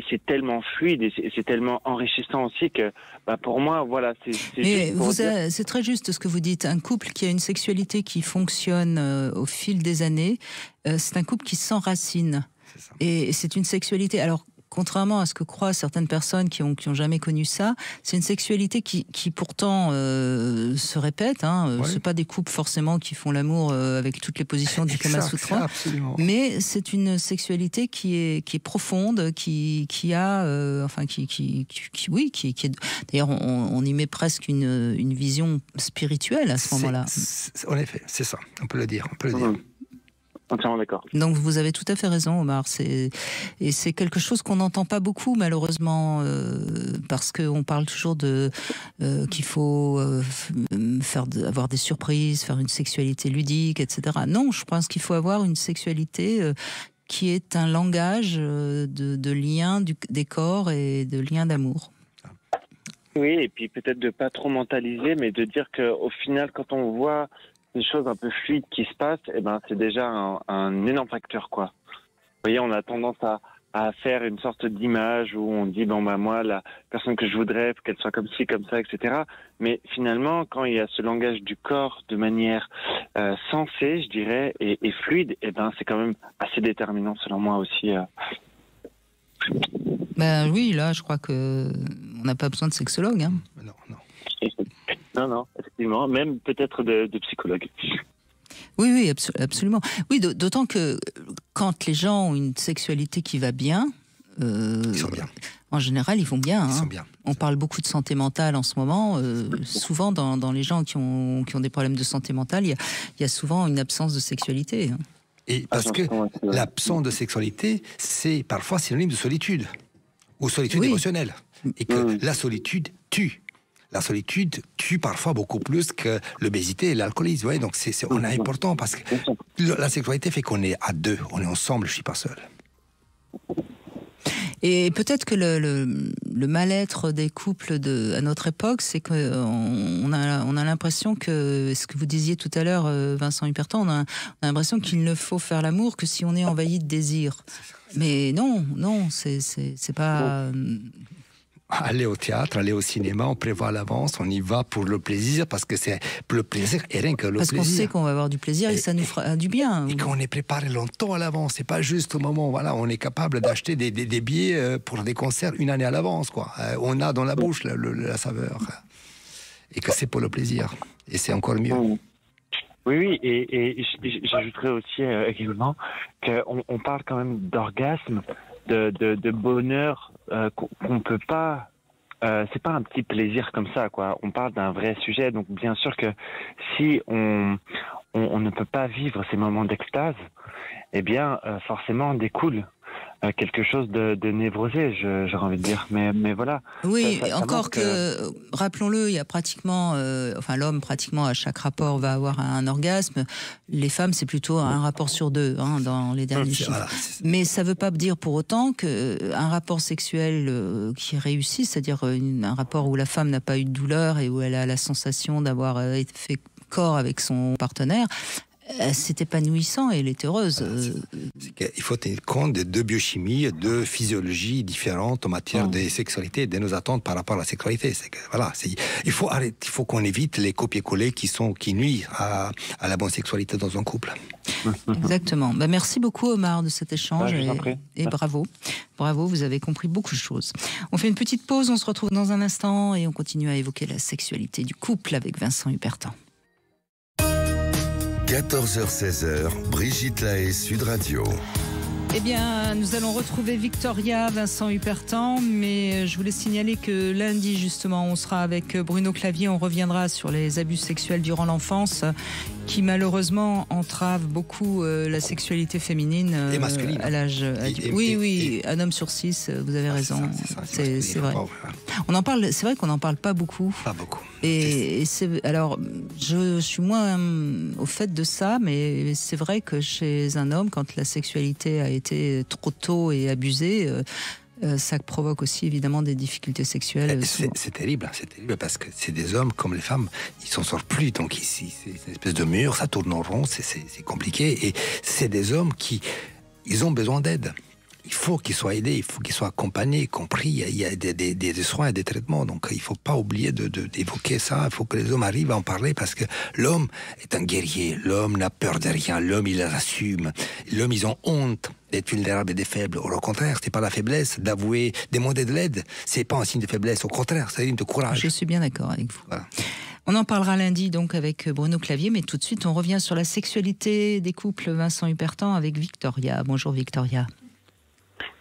c'est tellement fluide et c'est tellement enrichissant aussi que, pour moi, voilà, c'est très juste ce que vous dites. Un couple qui a une sexualité qui fonctionne au fil des années, c'est un couple qui s'enracine. Et c'est une sexualité. Alors, contrairement à ce que croient certaines personnes qui ont jamais connu ça, c'est une sexualité qui pourtant se répète. Hein. C'est pas des couples forcément qui font l'amour avec toutes les positions du Kama Sutra, mais c'est une sexualité qui est profonde, qui a, d'ailleurs, on y met presque une vision spirituelle à ce moment-là. En effet, c'est ça. On peut le dire. Entièrement d'accord. Donc vous avez tout à fait raison, Omar. Et c'est quelque chose qu'on n'entend pas beaucoup, malheureusement, parce qu'on parle toujours qu'il faut avoir des surprises, faire une sexualité ludique, etc. Non, je pense qu'il faut avoir une sexualité qui est un langage de lien des corps et de lien d'amour. Oui, et puis peut-être de pas trop mentaliser, mais de dire qu'au final, quand on voit des choses un peu fluides qui se passent, c'est déjà un énorme facteur, quoi. Vous voyez, on a tendance à faire une sorte d'image où on dit, moi, la personne que je voudrais, faut qu'elle soit comme ci, comme ça, etc. Mais finalement, quand il y a ce langage du corps de manière sensée, je dirais, et fluide, c'est quand même assez déterminant, selon moi aussi. Oui, là, je crois que on n'a pas besoin de sexologue. Hein. Non, effectivement, même peut-être de psychologue. Oui, absolument. Oui, d'autant que quand les gens ont une sexualité qui va bien, ils sont bien. En général, ils vont bien. Ils sont bien. On parle beaucoup de santé mentale en ce moment. Souvent, dans les gens qui ont des problèmes de santé mentale, il y a souvent une absence de sexualité. Hein. Et parce que l'absence de sexualité, c'est parfois synonyme de solitude, ou solitude émotionnelle. Et que la solitude tue. La solitude tue parfois beaucoup plus que l'obésité et l'alcoolisme. Ouais, donc on est important parce que la sexualité fait qu'on est à deux, on est ensemble, je ne suis pas seul. Et peut-être que le mal-être des couples à notre époque, c'est qu'on a l'impression que, ce que vous disiez tout à l'heure, Vincent Hupertan, on a l'impression qu'il ne faut faire l'amour que si on est envahi de désir. Mais non, c'est pas... Aller au théâtre, aller au cinéma, on prévoit à l'avance, on y va pour le plaisir, parce que c'est le plaisir et rien que le plaisir. Parce qu'on sait qu'on va avoir du plaisir et ça nous fera du bien. Et qu'on est préparé longtemps à l'avance, c'est pas juste au moment, voilà, on est capable d'acheter des billets pour des concerts une année à l'avance, quoi. On a dans la bouche la saveur. et que c'est pour le plaisir. Et c'est encore mieux. Oui, et j'ajouterais aussi également qu'on parle quand même d'orgasme, de bonheur qu'on peut pas. C'est pas un petit plaisir comme ça, quoi. On parle d'un vrai sujet, donc bien sûr que si on ne peut pas vivre ces moments d'extase, eh bien forcément découle quelque chose de névrosé, j'aurais envie de dire. Mais voilà. Oui, encore que, rappelons-le, il y a pratiquement, l'homme pratiquement à chaque rapport va avoir un orgasme. Les femmes, c'est plutôt un rapport sur 2 dans les derniers chiffres. Voilà. Mais ça ne veut pas dire pour autant qu'un rapport sexuel qui réussit, c'est-à-dire un rapport où la femme n'a pas eu de douleur et où elle a la sensation d'avoir fait corps avec son partenaire, c'est épanouissant et elle est heureuse. Il faut tenir compte de 2 biochimies, 2 physiologies différentes en matière de sexualité et de nos attentes par rapport à la sexualité. Il faut qu'on évite les copier-coller qui nuisent à la bonne sexualité dans un couple. Exactement. Merci beaucoup Omar de cet échange et bravo. Bravo, vous avez compris beaucoup de choses. On fait une petite pause, on se retrouve dans un instant et on continue à évoquer la sexualité du couple avec Vincent Hupertan. 14h-16h, Brigitte Lahaie, Sud Radio. Eh bien, nous allons retrouver Victoria, Vincent Hupertan, mais je voulais signaler que lundi, justement, on sera avec Bruno Clavier, on reviendra sur les abus sexuels durant l'enfance, qui malheureusement entravent beaucoup la sexualité féminine et masculine. À l'âge adulte. Oui, un homme sur 6, vous avez raison, c'est vrai. On en parle, c'est vrai qu'on n'en parle pas beaucoup. Pas beaucoup. Alors, je suis moins au fait de ça, mais c'est vrai que chez un homme, quand la sexualité a été trop tôt et abusée, ça provoque aussi évidemment des difficultés sexuelles. C'est terrible parce que c'est des hommes comme les femmes, ils s'en sortent plus. Donc ici, c'est une espèce de mur, ça tourne en rond, c'est compliqué. Et c'est des hommes ils ont besoin d'aide. Il faut qu'ils soient aidés, il faut qu'ils soient accompagnés, compris. Il y a des soins et des traitements. Donc il ne faut pas oublier d'évoquer ça. Il faut que les hommes arrivent à en parler parce que l'homme est un guerrier. L'homme n'a peur de rien. L'homme, il assume. L'homme, ils ont honte d'être vulnérables et des faibles. Au contraire, c'est pas la faiblesse d'avouer, demander de l'aide. C'est pas un signe de faiblesse. Au contraire, c'est un signe de courage. Je suis bien d'accord avec vous. Voilà. On en parlera lundi donc avec Bruno Clavier, mais tout de suite on revient sur la sexualité des couples Vincent Hupertan avec Victoria. Bonjour Victoria.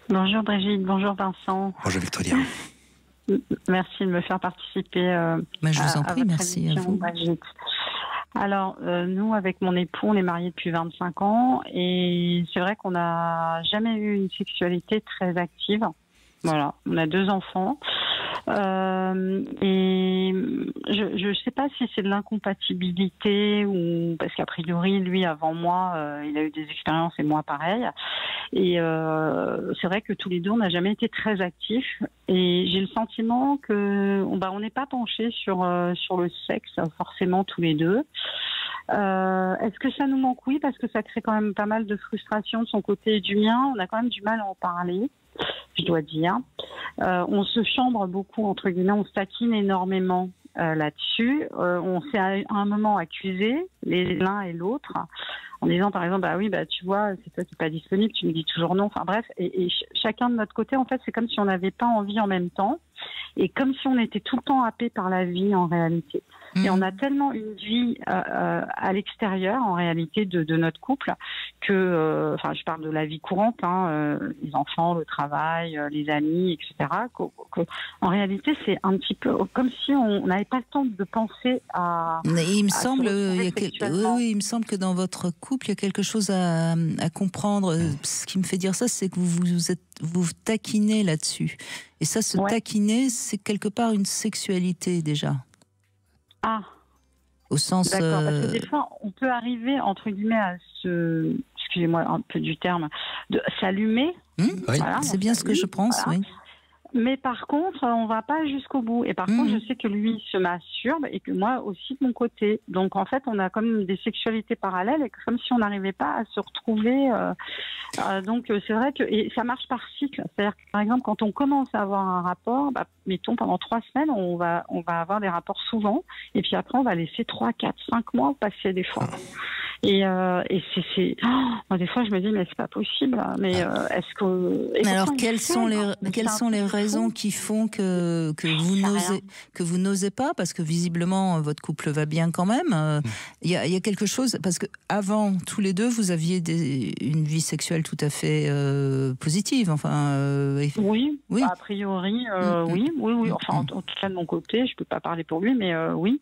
Bonjour Brigitte, bonjour Vincent. Bonjour Victoria. Merci de me faire participer je vous en prie, merci à vous. Brigitte. Alors, nous, avec mon époux, on est mariés depuis 25 ans et c'est vrai qu'on n'a jamais eu une sexualité très active. Voilà, on a 2 enfants. Et je ne sais pas si c'est de l'incompatibilité ou parce qu'a priori lui avant moi il a eu des expériences et moi pareil et c'est vrai que tous les 2 on n'a jamais été très actifs et j'ai le sentiment que on n'est pas penchés sur le sexe forcément tous les 2. Est-ce que ça nous manque? Oui, parce que ça crée quand même pas mal de frustration de son côté et du mien. On a quand même du mal à en parler, je dois dire. On se chambre beaucoup, entre guillemets, on se taquine énormément là-dessus. On s'est à un moment accusé, l'un et l'autre, en disant par exemple, tu vois, c'est toi qui n'es pas disponible, tu me dis toujours non. Enfin bref, et chacun de notre côté, en fait, c'est comme si on n'avait pas envie en même temps. Et comme si on était tout le temps happé par la vie en réalité. Et on a tellement une vie à l'extérieur en réalité de notre couple que, je parle de la vie courante, les enfants, le travail, les amis, etc. En réalité, c'est un petit peu comme si on n'avait pas le temps de penser à. Il me semble, il me semble que dans votre couple, il y a quelque chose à comprendre. Ce qui me fait dire ça, c'est que vous taquinez là-dessus. Et ça, taquiner, c'est quelque part une sexualité déjà. Ah. Au sens. D'accord, parce que des fois, on peut arriver, entre guillemets, à excusez-moi un peu du terme, de s'allumer. Voilà, c'est bien ce que je pense, oui. Mais par contre, on ne va pas jusqu'au bout. Et par contre, je sais que lui se masturbe et que moi aussi de mon côté. Donc en fait, on a comme des sexualités parallèles et comme si on n'arrivait pas à se retrouver. Donc c'est vrai que et ça marche par cycle. C'est-à-dire que par exemple, quand on commence à avoir un rapport, mettons pendant 3 semaines, on va avoir des rapports souvent. Et puis après, on va laisser 3, 4, 5 mois passer des fois. Et moi, des fois, je me dis, mais c'est pas possible. Mais est-ce que... Alors, quelles sont les raisons qui font que vous n'osez pas? Parce que visiblement, votre couple va bien quand même. Il y a quelque chose, parce que avant, tous les deux, vous aviez une vie sexuelle tout à fait positive. Enfin, oui, a priori, oui. Enfin, en tout cas de mon côté, je peux pas parler pour lui, mais oui.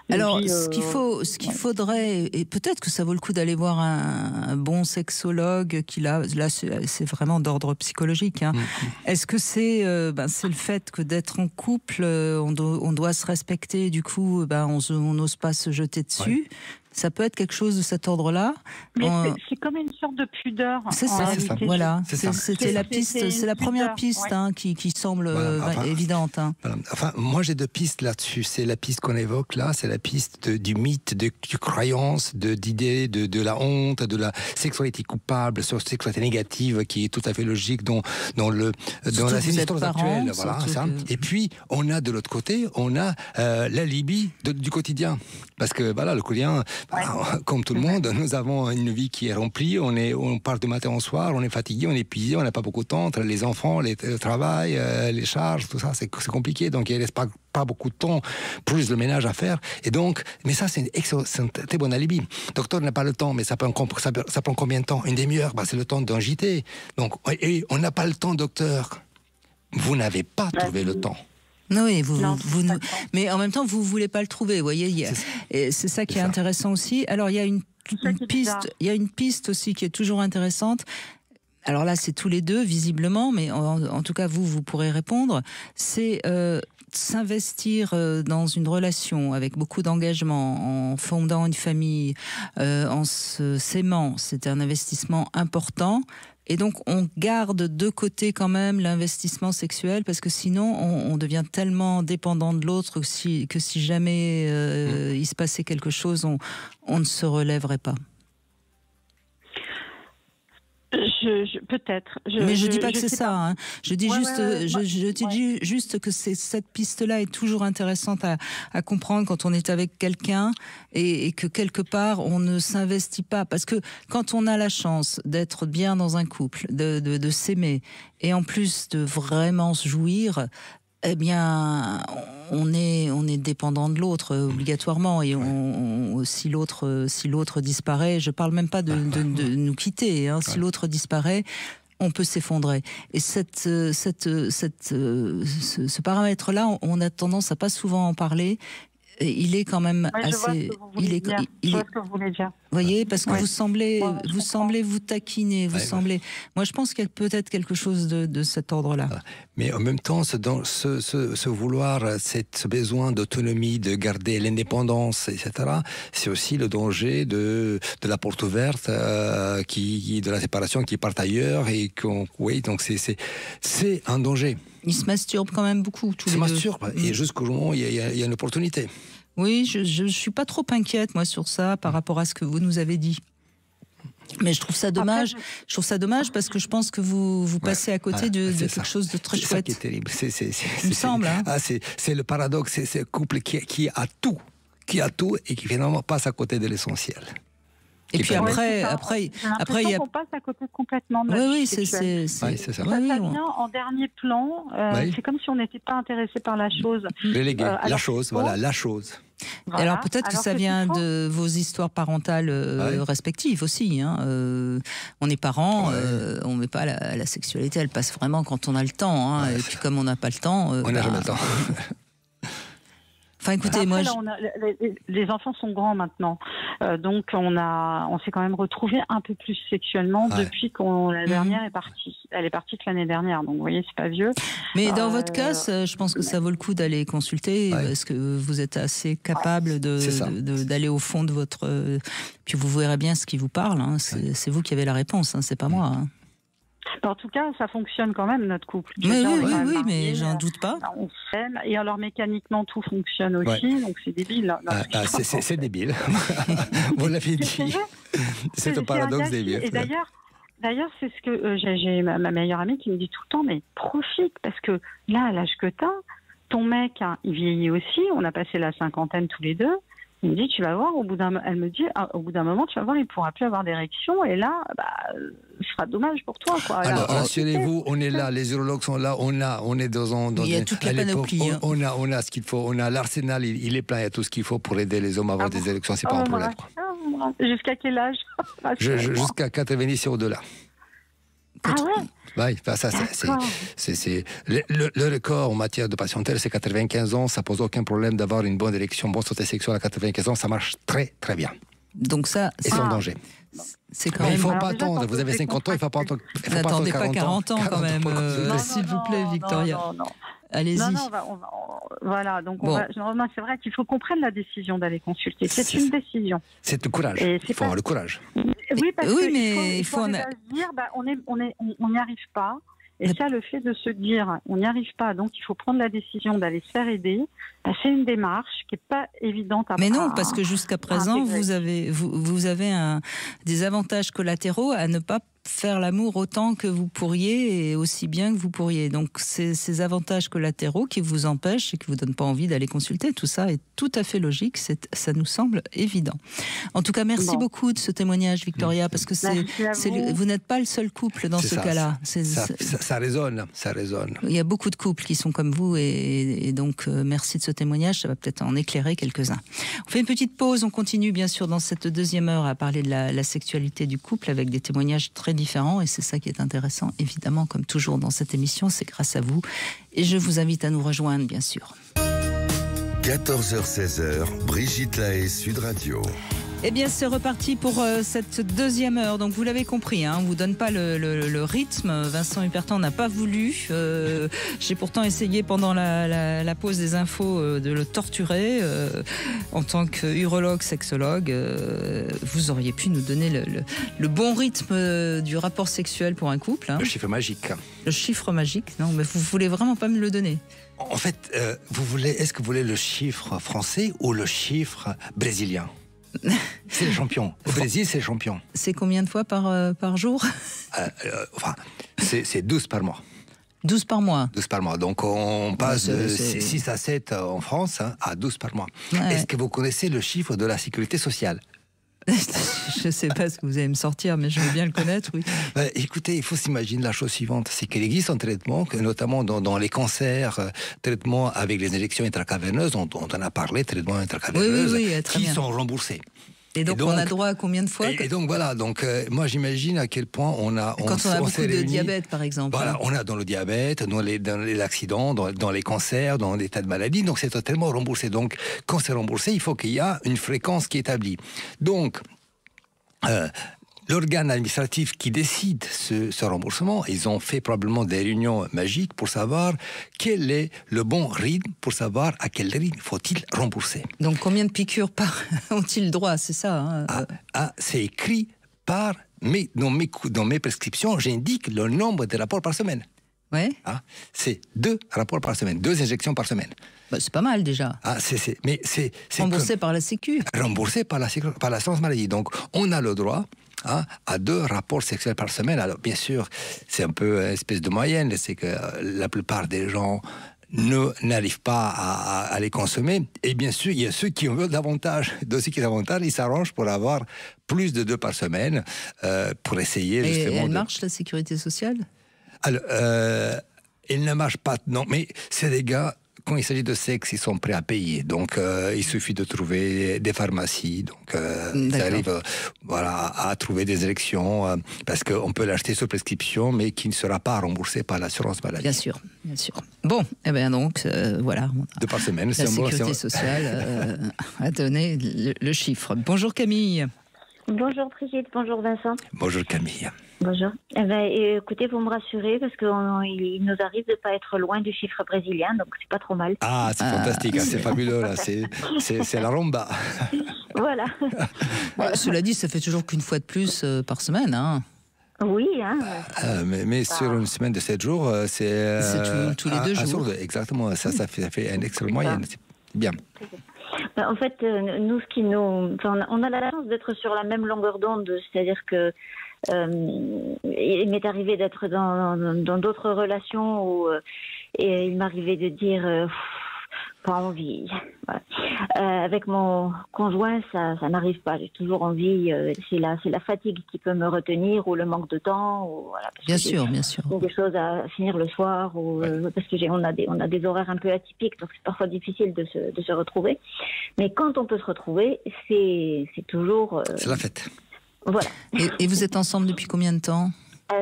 Alors, ce qu'il faudrait, et peut-être que ça vaut le coup d'aller voir un bon sexologue qui là c'est vraiment d'ordre psychologique. Hein. Est-ce que c'est le fait que d'être en couple, on doit se respecter, du coup, on n'ose pas se jeter dessus. Ça peut être quelque chose de cet ordre-là. Mais c'est comme une sorte de pudeur. C'est ça. Voilà. C'était la piste, c'est la première piste qui semble évidente. Hein. Voilà. Enfin, moi j'ai deux pistes là-dessus. C'est la piste qu'on évoque là, c'est la piste du mythe, du croyance, d'idées, de la honte, de la sexualité coupable, sur la sexualité négative, qui est tout à fait logique dans la histoire actuelle. Voilà, ça. Et puis on a de l'autre côté, on a l'alibi du quotidien, parce que voilà, le quotidien. Comme tout le monde, nous avons une vie qui est remplie, on part du matin au soir, on est fatigué, on est épuisé, on n'a pas beaucoup de temps entre les enfants, le travail, les charges, tout ça, c'est compliqué, donc il ne reste pas beaucoup de temps, plus le ménage à faire, et donc, mais ça c'est un très bon alibi. Docteur n'a pas le temps, mais ça prend combien de temps? Une demi-heure, c'est le temps d'un JT, donc et on n'a pas le temps, docteur. Vous n'avez pas trouvé le temps. Oui, mais en même temps, vous voulez pas le trouver. Vous voyez, c'est ça qui est intéressant aussi. Alors, il y a une piste aussi qui est toujours intéressante. Alors là, c'est tous les deux, visiblement, mais en tout cas, vous pourrez répondre. C'est s'investir dans une relation avec beaucoup d'engagement, en fondant une famille, en s'aimant. C'est un investissement important. Et donc, on garde de côté quand même l'investissement sexuel, parce que sinon, on devient tellement dépendant de l'autre que si jamais il se passait quelque chose, on ne se relèverait pas. Peut-être. Mais je dis pas que c'est ça. Hein. Je dis dis juste que cette piste-là est toujours intéressante à comprendre quand on est avec quelqu'un et que quelque part on ne s'investit pas, parce que quand on a la chance d'être bien dans un couple, de s'aimer et en plus de vraiment se jouir. Eh bien, on est dépendant de l'autre obligatoirement, et si l'autre disparaît, je parle même pas de nous quitter. Hein, si l'autre disparaît, on peut s'effondrer. Et ce paramètre-là, on a tendance à pas souvent en parler. Il est quand même assez. Je vois ce que vous voulez dire. Vous voyez, parce que vous semblez vous taquiner, Moi, je pense qu'il y a peut-être quelque chose de cet ordre-là. Mais en même temps, ce vouloir, ce besoin d'autonomie, de garder l'indépendance, etc., c'est aussi le danger de la porte ouverte, de la séparation qui part ailleurs, et donc c'est un danger. Ils se masturbent quand même beaucoup, tous les deux. Ils se masturbent, et jusqu'au moment où il y a une opportunité. Oui, je suis pas trop inquiète, moi, sur ça, par rapport à ce que vous nous avez dit. Mais je trouve ça dommage. Je trouve ça dommage parce que je pense que vous passez à côté de quelque chose de très chouette. C'est ça qui est terrible. Il me semble. Hein. C'est le paradoxe. C'est ce couple qui a tout, et qui finalement passe à côté de l'essentiel. Et puis après, il y a. On passe à côté complètement de oui, c'est ça. Ça vient en dernier plan. C'est comme si on n'était pas intéressé par la chose. La chose. Voilà. Alors peut-être que ça vient de vos histoires parentales respectives aussi. Hein. On est parents, on met pas la sexualité, elle passe vraiment quand on a le temps. Hein. Et puis comme on n'a pas le temps, on n'a jamais le temps. Enfin, écoutez, après, les enfants sont grands maintenant, donc on s'est quand même retrouvés un peu plus sexuellement depuis qu'on la dernière est partie. Elle est partie que l'année dernière, donc vous voyez, c'est pas vieux. Mais dans votre cas, je pense que ça vaut le coup d'aller consulter, parce que vous êtes assez capable d'aller au fond de votre. Puis vous verrez bien ce qui vous parle. Hein. C'est vous qui avez la réponse, hein, c'est pas moi. Hein. En tout cas, ça fonctionne quand même, notre couple. Oui, mais j'en doute pas. On s'aime, et alors mécaniquement, tout fonctionne aussi, donc c'est débile. C'est débile. Vous l'avez dit. C'est un paradoxe débile. Et d'ailleurs, c'est ce que j'ai ma meilleure amie qui me dit tout le temps, mais profite, parce que là, à l'âge que t'as, ton mec, il vieillit aussi, on a passé la cinquantaine tous les deux, Il me dit, tu vas voir, elle me dit, au bout d'un moment, tu vas voir, il ne pourra plus avoir d'érection. Et là, ce sera dommage pour toi. Quoi. Alors, rassurez-vous, on est là, les urologues sont là, on est dans il y a toute la panoplie. On a ce qu'il faut, on a l'arsenal, il est plein, il y a tout ce qu'il faut pour aider les hommes à avoir des érections, c'est pas un problème. Jusqu'à quel âge? Jusqu'à 90 et au-delà. Ah ouais? Oui, c'est le record en matière de patientèle, c'est 95 ans. Ça pose aucun problème d'avoir une bonne érection, bonne santé sexuelle à 95 ans. Ça marche très très bien. Donc ça, et sans danger. C'est quand mais même. Il ne faut pas attendre. Vous avez 50 ans, il ne faut pas attendre. N'attendez pas 40 ans quand même, s'il vous plaît, Victoria. Non. Allez-y. Non, voilà. Donc, c'est vrai qu'il faut qu'on prenne la décision d'aller consulter. C'est une décision. C'est le courage. Il faut avoir le courage. Oui, parce mais il faut se dire, on n'y arrive pas. Et ça, le fait de se dire, on n'y arrive pas, donc il faut prendre la décision d'aller se faire aider, c'est une démarche qui n'est pas évidente à Mais non, parce que jusqu'à présent, vous avez des avantages collatéraux à ne pas faire l'amour autant que vous pourriez et aussi bien que vous pourriez. Donc, ces avantages collatéraux qui vous empêchent et qui ne vous donnent pas envie d'aller consulter, tout ça est tout à fait logique, ça nous semble évident. En tout cas, merci beaucoup de ce témoignage, Victoria, parce que vous n'êtes pas le seul couple dans ce cas-là. Ça résonne. Il y a beaucoup de couples qui sont comme vous et donc merci de ce témoignage, ça va peut-être en éclairer quelques-uns. On fait une petite pause, on continue bien sûr dans cette deuxième heure à parler de la sexualité du couple avec des témoignages très différents et c'est ça qui est intéressant évidemment comme toujours dans cette émission, c'est grâce à vous et je vous invite à nous rejoindre bien sûr. 14h-16h, Brigitte Lahaie, Sud Radio. Eh bien, c'est reparti pour cette deuxième heure. Donc, vous l'avez compris, on ne vous donne pas le rythme. Vincent Hupertan n'a pas voulu. J'ai pourtant essayé pendant la pause des infos de le torturer. En tant qu'urologue, sexologue, vous auriez pu nous donner le bon rythme du rapport sexuel pour un couple. Le chiffre magique. Le chiffre magique, non, mais vous ne voulez vraiment pas me le donner. En fait, est-ce que vous voulez le chiffre français ou le chiffre brésilien? C'est le champion. Au Brésil, c'est le champion. C'est combien de fois par jour? C'est 12 par mois. 12 par mois. 12 par mois. Donc, on passe de 6 à 7 en France à 12 par mois. Ouais. Est-ce que vous connaissez le chiffre de la sécurité sociale? Je ne sais pas ce que vous allez me sortir, mais je veux bien le connaître, oui. Écoutez, il faut s'imaginer la chose suivante, c'est qu'il existe un traitement, notamment dans les cancers, traitement avec les injections intracaverneuses, dont on en a parlé, traitements intracaverneuses, qui sont remboursés. Et donc, on a droit à combien de fois? Et donc voilà, moi j'imagine à quel point on a... Quand on a beaucoup de diabète, par exemple. Voilà, on a dans le diabète, dans les accidents, dans les cancers, dans des tas de maladies, donc c'est totalement remboursé. Donc quand c'est remboursé, il faut qu'il y ait une fréquence qui est établie. Donc... l'organe administratif qui décide ce remboursement, ils ont fait probablement des réunions magiques pour savoir quel est le bon rythme, pour savoir à quel rythme faut-il rembourser. Donc combien de piqûres ont-ils droit, c'est ça c'est écrit dans mes prescriptions, j'indique le nombre de rapports par semaine. Ouais. C'est 2 rapports par semaine, 2 injections par semaine. C'est pas mal déjà. Mais c'est remboursé par la Sécu. Remboursé par l'assurance maladie. Donc on a le droit à 2 rapports sexuels par semaine. Alors bien sûr, c'est un peu une espèce de moyenne, c'est que la plupart des gens n'arrivent pas à les consommer. Et bien sûr, il y a ceux qui ont davantage. De ceux qui ont davantage, ils s'arrangent pour avoir plus de 2 par semaine pour essayer justement. Et elle marche, la sécurité sociale? Alors, elle ne marche pas, non, mais c'est des gars, quand il s'agit de sexe, ils sont prêts à payer. Donc, il suffit de trouver des pharmacies. Donc, ils arrivent à trouver des érections, parce qu'on peut l'acheter sur prescription, mais qui ne sera pas remboursé par l'assurance maladie. Bien sûr. Bon, eh bien donc, voilà. 2 par semaine, la sécurité sociale a donné le chiffre. Bonjour Camille. Bonjour Brigitte, bonjour Vincent. Bonjour Camille. Bonjour. Écoutez, vous me rassurez parce qu'il nous arrive de ne pas être loin du chiffre brésilien, donc c'est pas trop mal. C'est fantastique, c'est fabuleux, là. C'est la rumba. Voilà. Cela dit, ça fait toujours qu'une fois de plus par semaine, Oui, mais sur une semaine de 7 jours, c'est tous les 2 jours. Exactement, ça fait un excellent moyenne. C'est bien. En fait, nous, on a la chance d'être sur la même longueur d'onde, c'est-à-dire que il m'est arrivé d'être dans d'autres relations où et il m'arrivait de dire pas envie. Voilà. Avec mon conjoint, ça n'arrive pas. J'ai toujours envie. C'est la fatigue qui peut me retenir ou le manque de temps. Ou, voilà, parce Bien que sûr, bien sûr. des choses à finir le soir ou parce que on a des horaires un peu atypiques, donc c'est parfois difficile de se retrouver. Mais quand on peut se retrouver, c'est toujours. C'est la fête. Voilà. Et vous êtes ensemble depuis combien de temps?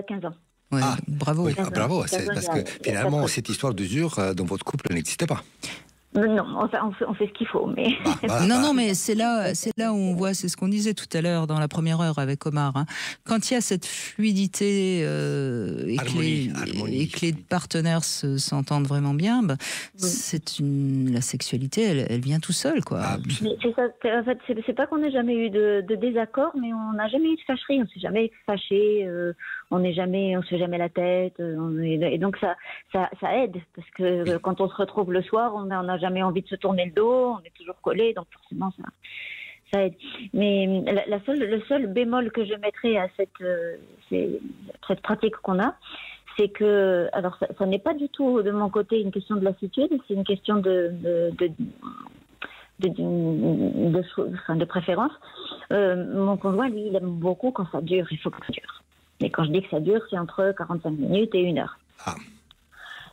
15 ans. Ouais, bravo. Oui, bravo. C'est parce que finalement, cette histoire d'usure dans votre couple n'existait pas. Non, on fait ce qu'il faut, mais... Non, mais c'est là où on voit, c'est ce qu'on disait tout à l'heure dans la première heure avec Omar. Hein. Quand il y a cette fluidité et que les partenaires s'entendent vraiment bien, la sexualité, elle vient tout seul, quoi. Mais c'est ça, en fait, c'est pas qu'on n'ait jamais eu de désaccord, mais on n'a jamais eu de fâcherie, on s'est jamais fâché, on se fait jamais la tête, et donc ça aide, parce que quand on se retrouve le soir, on n'a jamais envie de se tourner le dos, on est toujours collés, donc forcément ça aide. Mais le seul bémol que je mettrais à cette pratique qu'on a, c'est que, alors ça n'est pas du tout de mon côté une question de lassitude, c'est une question de préférence. Mon conjoint, lui, il aime beaucoup quand ça dure, il faut que ça dure. Et quand je dis que ça dure, c'est entre 45 minutes et 1 heure. Ah.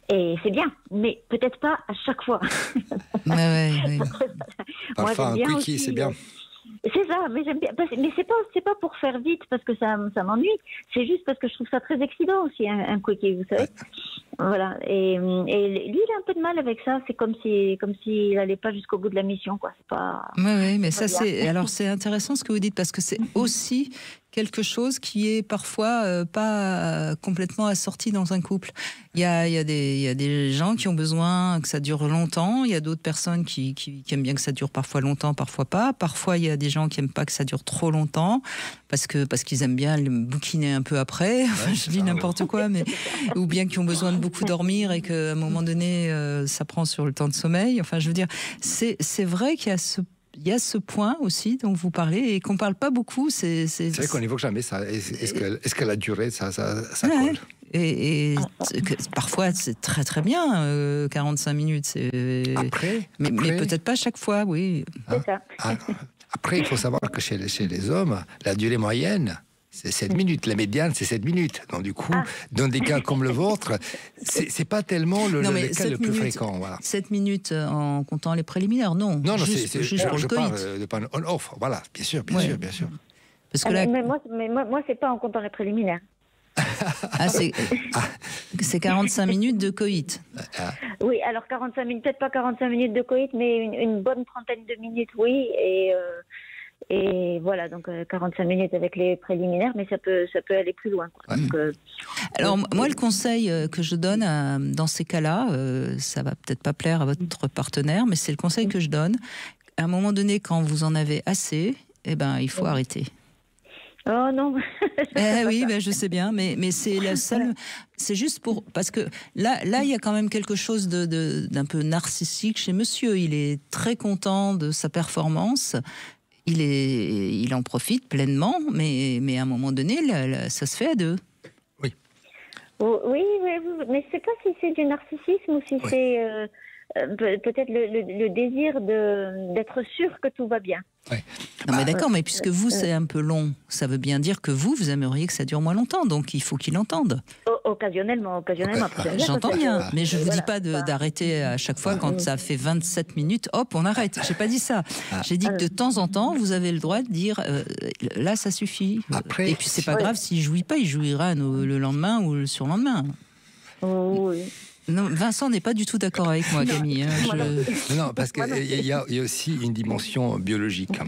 Et c'est bien, mais peut-être pas à chaque fois. Ouais. Parfois, un quickie, c'est bien. C'est ça, mais j'aime bien. Mais c'est pas pour faire vite parce que ça m'ennuie. C'est juste parce que je trouve ça très excitant aussi, un quickie, vous savez. Voilà. Et lui, il a un peu de mal avec ça. C'est comme s'il n'allait pas jusqu'au bout de la mission, quoi. C'est pas. Oui, mais ça c'est intéressant ce que vous dites parce que c'est aussi quelque chose qui est parfois pas complètement assorti dans un couple. Il y a des gens qui ont besoin que ça dure longtemps. Il y a d'autres personnes qui aiment bien que ça dure parfois longtemps, parfois pas. Parfois, il y a des gens qui aiment pas que ça dure trop longtemps parce qu'ils aiment bien le bouquiner un peu après. Enfin, je dis n'importe quoi, mais ou bien qui ont besoin de beaucoup dormir et qu'à un moment donné, ça prend sur le temps de sommeil. Enfin, je veux dire, c'est vrai qu'il y a ce point aussi dont vous parlez et qu'on ne parle pas beaucoup. C'est vrai qu'on n'évoque jamais ça. Est-ce que la durée, ça colle? Et parfois, c'est très très bien, 45 minutes. Après, mais peut-être pas chaque fois, oui. C'est ça. Après, il faut savoir que chez les hommes, la durée moyenne, c'est 7 minutes. La médiane, c'est 7 minutes. Donc, du coup, dans des cas comme le vôtre, c'est pas tellement le cas le plus fréquent. Voilà. 7 minutes en comptant les préliminaires, non. Non, juste pour je le coït. parle de panneau on-off. Voilà, bien sûr. Parce que mais moi, c'est pas en comptant les préliminaires. C'est 45 minutes de coït. Oui, alors 45 minutes, peut-être pas 45 minutes de coït, mais une bonne trentaine de minutes, oui. Et voilà, donc 45 minutes avec les préliminaires, mais ça peut aller plus loin. Quoi. Donc, alors moi, le conseil que je donne dans ces cas-là, ça va peut-être pas plaire à votre partenaire, mais c'est le conseil que je donne. À un moment donné, quand vous en avez assez, il faut arrêter. Oh non. Oui, je sais bien, mais c'est la seule. C'est juste parce que là, il y a quand même quelque chose d'un peu narcissique chez monsieur. Il est très content de sa performance. Il en profite pleinement, mais à un moment donné, ça se fait à deux. Oui. Oui, mais je ne sais pas si c'est du narcissisme ou si c'est peut-être le désir d'être sûr que tout va bien. Oui. Non, mais d'accord, mais puisque vous, c'est un peu long, ça veut bien dire que vous aimeriez que ça dure moins longtemps, donc il faut qu'il l'entende. Occasionnellement. J'entends bien, mais je ne vous dis pas d'arrêter à chaque fois quand ça fait 27 minutes, hop, on arrête. Je n'ai pas dit ça. J'ai dit que de temps en temps, vous avez le droit de dire, là, ça suffit. Après, et puis, c'est pas grave s'il ne jouit pas, il jouira le lendemain ou le surlendemain. Oui. Non, Vincent n'est pas du tout d'accord avec moi, Camille. Non, parce qu'il y a aussi une dimension biologique.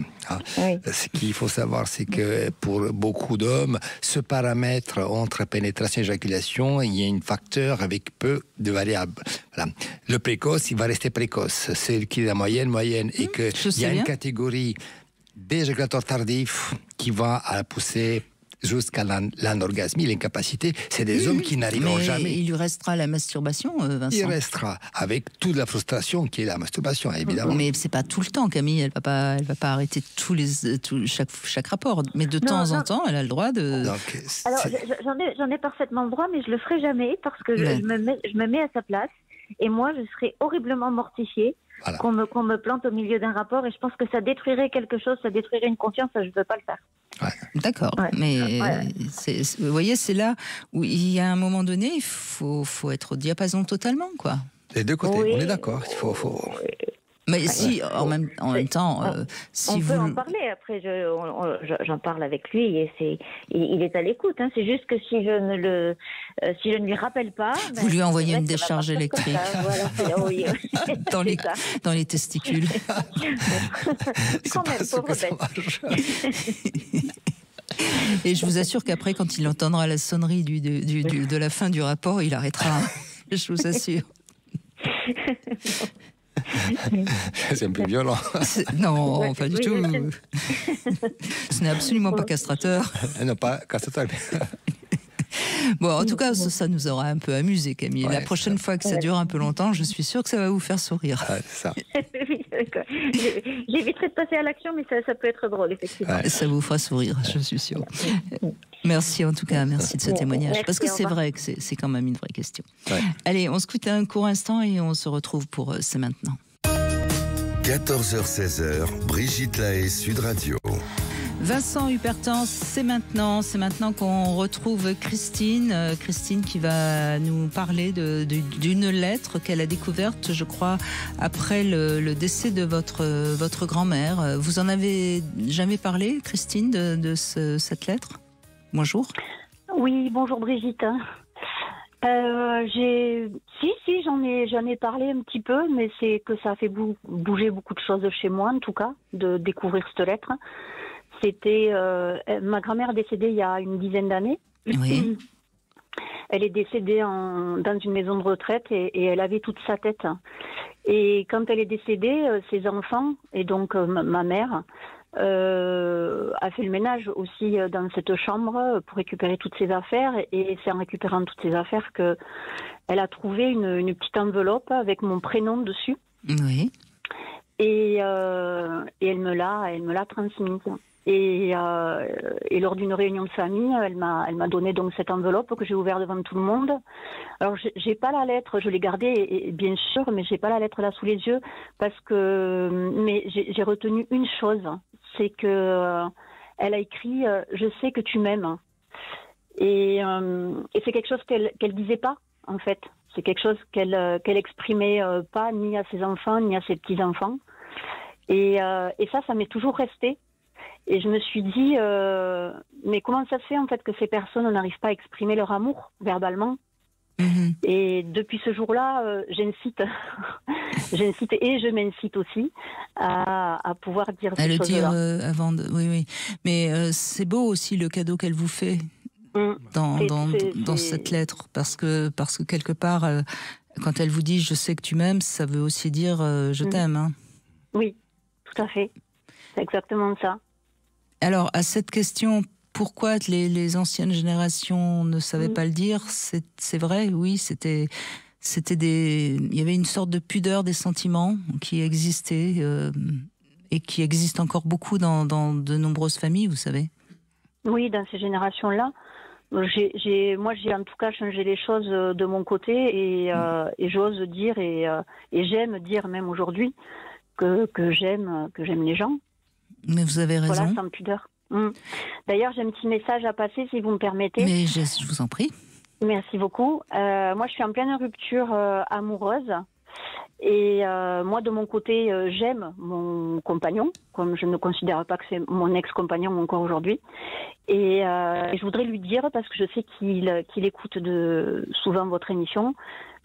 Oui. Ce qu'il faut savoir, c'est que pour beaucoup d'hommes, ce paramètre entre pénétration et éjaculation, il y a un facteur avec peu de variables. Voilà. Le précoce, il va rester précoce. C'est qui est la moyenne, et qu'il y a une catégorie d'éjaculateurs tardifs qui va pousser jusqu'à l'anorgasmie, l'incapacité, c'est des hommes qui n'arriveront jamais. Il lui restera la masturbation, Vincent. Il restera avec toute la frustration qui est la masturbation, évidemment. Mais c'est pas tout le temps, Camille. Elle va pas arrêter chaque rapport. Mais de temps en temps, elle a le droit de. Donc, alors, j'en ai parfaitement le droit, mais je le ferai jamais parce que je me mets à sa place. Et moi, je serais horriblement mortifiée Voilà. qu'on me plante au milieu d'un rapport, et je pense que ça détruirait quelque chose, ça détruirait une confiance, je ne veux pas le faire. D'accord, mais vous voyez, c'est là où il y a un moment donné, il faut être au diapason totalement, quoi. Les deux côtés, on est d'accord. Il faut... Mais si, en même temps, si on vous... peut en parler, après j'en parle avec lui, et il est à l'écoute. Hein. C'est juste que si je ne lui rappelle pas... Vous lui envoyez une décharge électrique dans les testicules. Quand même, pauvre bête. Et je vous assure qu'après, quand il entendra la sonnerie de la fin du rapport, il arrêtera. Je vous assure. C'est un peu violent. Non, pas du tout. Ce n'est absolument pas castrateur. Non, pas castrateur. Bon, en tout cas, ça nous aura un peu amusé, Camille. La prochaine fois que ça dure un peu longtemps, je suis sûre que ça va vous faire sourire. Ça. J'éviterai de passer à l'action, mais ça peut être drôle, effectivement. Ça vous fera sourire, je suis sûre. Merci en tout cas, merci de ce témoignage. Merci, parce que c'est vrai que c'est quand même une vraie question. Allez, on se quitte un court instant et on se retrouve pour C'est maintenant. 14h-16h, Brigitte Lahaie, Sud Radio. Vincent Hupertens, c'est maintenant qu'on retrouve Christine. Christine qui va nous parler d'une lettre qu'elle a découverte, je crois, après le décès de votre grand-mère. Vous en avez jamais parlé, Christine, de cette lettre ? Bonjour. Oui, bonjour Brigitte. Si, j'en ai parlé un petit peu, mais c'est que ça a fait bouger beaucoup de choses chez moi, en tout cas, de découvrir cette lettre. C'était ma grand-mère est décédée il y a une dizaine d'années. Oui. Elle est décédée dans une maison de retraite et elle avait toute sa tête. Et quand elle est décédée, ses enfants, et donc ma mère, a fait le ménage aussi dans cette chambre pour récupérer toutes ses affaires. Et c'est en récupérant toutes ses affaires qu'elle a trouvé une petite enveloppe avec mon prénom dessus. Oui. Et elle me l'a transmise. Et lors d'une réunion de famille, elle m'a donné donc cette enveloppe que j'ai ouverte devant tout le monde. Alors j'ai pas la lettre, je l'ai gardée bien sûr, mais j'ai pas la lettre là sous les yeux mais j'ai retenu une chose, c'est que elle a écrit je sais que tu m'aimes. Et c'est quelque chose qu'elle disait pas en fait. C'est quelque chose qu'elle exprimait pas ni à ses enfants ni à ses petits enfants. Et ça m'est toujours resté. Et je me suis dit, mais comment ça se fait en fait que ces personnes n'arrivent pas à exprimer leur amour verbalement ? Et depuis ce jour-là, j'incite et je m'incite aussi à pouvoir dire ces choses-là. Avant de, oui. Mais c'est beau aussi le cadeau qu'elle vous fait dans cette lettre, parce que quelque part, quand elle vous dit je sais que tu m'aimes, ça veut aussi dire je t'aime. Hein. Oui, tout à fait. C'est exactement ça. Alors, à cette question, pourquoi les anciennes générations ne savaient pas le dire, c'est vrai, oui, il y avait une sorte de pudeur des sentiments qui existait et qui existe encore beaucoup dans de nombreuses familles, vous savez. Oui, dans ces générations-là. Moi, j'ai en tout cas changé les choses de mon côté et j'ose dire et j'aime dire même aujourd'hui que j'aime les gens. Mais vous avez raison. Voilà, sans pudeur. D'ailleurs, j'ai un petit message à passer, si vous me permettez. Mais je vous en prie. Merci beaucoup. Moi, je suis en pleine rupture amoureuse. Et moi, de mon côté, j'aime mon compagnon, comme je ne considère pas que c'est mon ex-compagnon encore aujourd'hui. Et je voudrais lui dire, parce que je sais qu'il écoute souvent votre émission,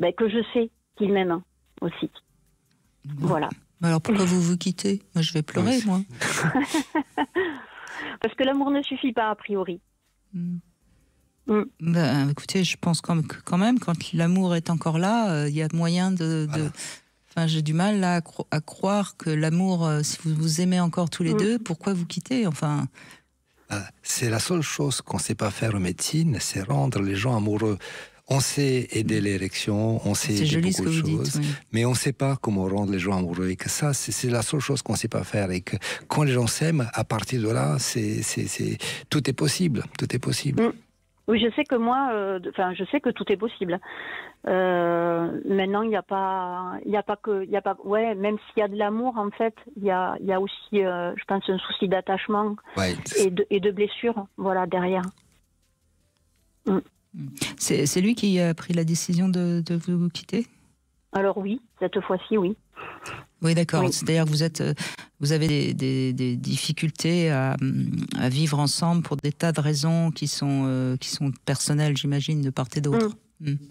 que je sais qu'il m'aime aussi. Voilà. Alors pourquoi vous quittez ? Moi, je vais pleurer, moi. Parce que l'amour ne suffit pas, a priori. Écoutez, je pense quand même, quand l'amour est encore là, il y a moyen de... Enfin, j'ai du mal là, à croire que l'amour, si vous vous aimez encore tous les deux, pourquoi vous quittez ? Enfin... C'est la seule chose qu'on ne sait pas faire en médecine, c'est rendre les gens amoureux. On sait aider l'érection, on sait aider beaucoup de choses, mais on ne sait pas comment rendre les gens amoureux. Et que ça, c'est la seule chose qu'on ne sait pas faire. Et que quand les gens s'aiment, à partir de là, tout est possible. Tout est possible. Oui, je sais que moi, je sais que tout est possible. Maintenant, il n'y a pas ouais, même s'il y a de l'amour, en fait, il y a aussi, je pense, un souci d'attachement et de blessure, voilà, derrière. C'est lui qui a pris la décision de vous quitter? Alors oui, cette fois-ci, oui. Oui, d'accord. Oui. C'est-à-dire que vous avez des difficultés à vivre ensemble pour des tas de raisons qui sont personnelles, j'imagine, de part et d'autre.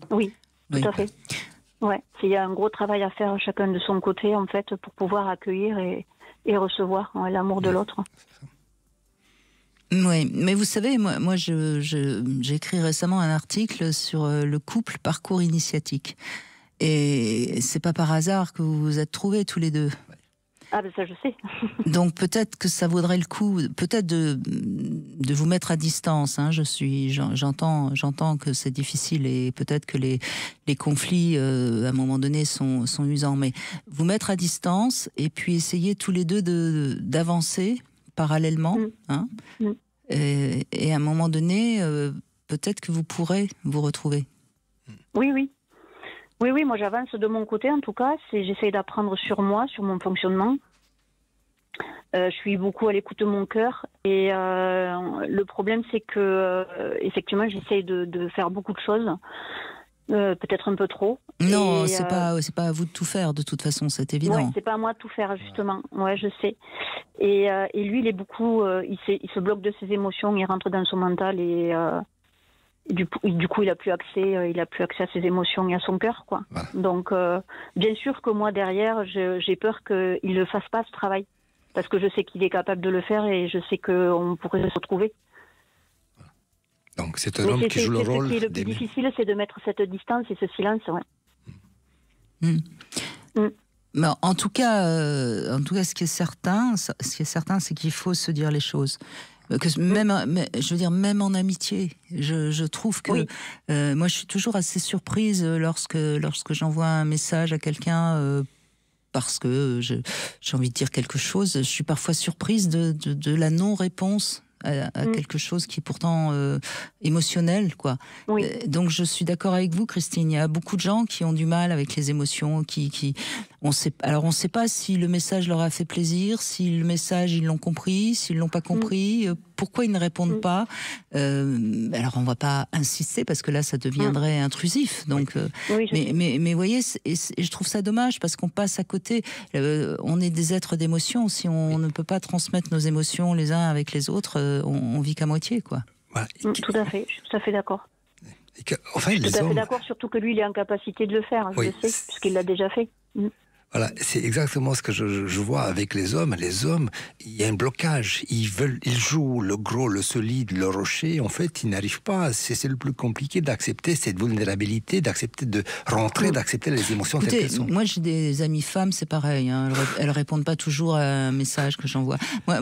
Oui, tout à fait. Ouais, il y a un gros travail à faire chacun de son côté, en fait, pour pouvoir accueillir et recevoir l'amour de l'autre. Oui, mais vous savez, moi j'ai écrit récemment un article sur le couple parcours initiatique. Et c'est pas par hasard que vous vous êtes trouvés tous les deux. Ah ben ça je sais. Donc peut-être que ça vaudrait le coup, peut-être de vous mettre à distance. Hein. J'entends que c'est difficile et peut-être que les conflits à un moment donné sont usants. Mais vous mettre à distance et puis essayer tous les deux d'avancer parallèlement. Hein. Et à un moment donné, peut-être que vous pourrez vous retrouver. Oui. Oui, moi j'avance de mon côté en tout cas. J'essaye d'apprendre sur moi, sur mon fonctionnement. Je suis beaucoup à l'écoute de mon cœur. Et le problème c'est que effectivement j'essaye de faire beaucoup de choses. Peut-être un peu trop. Non, c'est pas à vous de tout faire de toute façon, c'est évident. Ouais, c'est pas à moi de tout faire justement. Ouais, je sais. Et lui, il est beaucoup, il se bloque de ses émotions, il rentre dans son mental et du coup, il a plus accès à ses émotions et à son cœur, quoi. Voilà. Donc, bien sûr que moi derrière, j'ai peur qu'il ne fasse pas ce travail, parce que je sais qu'il est capable de le faire et je sais qu'on pourrait se retrouver. Donc c'est un homme qui joue le rôle. Le plus difficile, c'est de mettre cette distance et ce silence, ouais. Mais en tout cas, ce qui est certain, c'est qu'il faut se dire les choses. Même en amitié, je trouve que moi, je suis toujours assez surprise lorsque j'envoie un message à quelqu'un. Parce que j'ai envie de dire quelque chose, je suis parfois surprise de la non-réponse à quelque chose qui est pourtant émotionnel, quoi. Oui. Donc je suis d'accord avec vous, Christine. Il y a beaucoup de gens qui ont du mal avec les émotions, on sait pas si le message leur a fait plaisir, si le message ils l'ont compris, s'ils l'ont pas compris, pourquoi ils ne répondent pas. Alors on va pas insister parce que là ça deviendrait intrusif. Donc, mais voyez, je trouve ça dommage parce qu'on passe à côté. On est des êtres d'émotion. Si on ne peut pas transmettre nos émotions les uns avec les autres, on vit qu'à moitié, quoi. Voilà. Tout à fait, je suis tout à fait d'accord. Enfin, je suis tout à fait d'accord, surtout que lui, il est en capacité de le faire, je le sais, puisqu'il l'a déjà fait. Voilà, c'est exactement ce que je vois avec les hommes. Les hommes, il y a un blocage. Ils jouent le gros, le solide, le rocher. En fait, ils n'arrivent pas. C'est le plus compliqué d'accepter cette vulnérabilité, d'accepter de rentrer, d'accepter les émotions telles qu'elles sont. Moi, j'ai des amies femmes, c'est pareil. Hein. Elles répondent pas toujours à un message que j'envoie. Moi,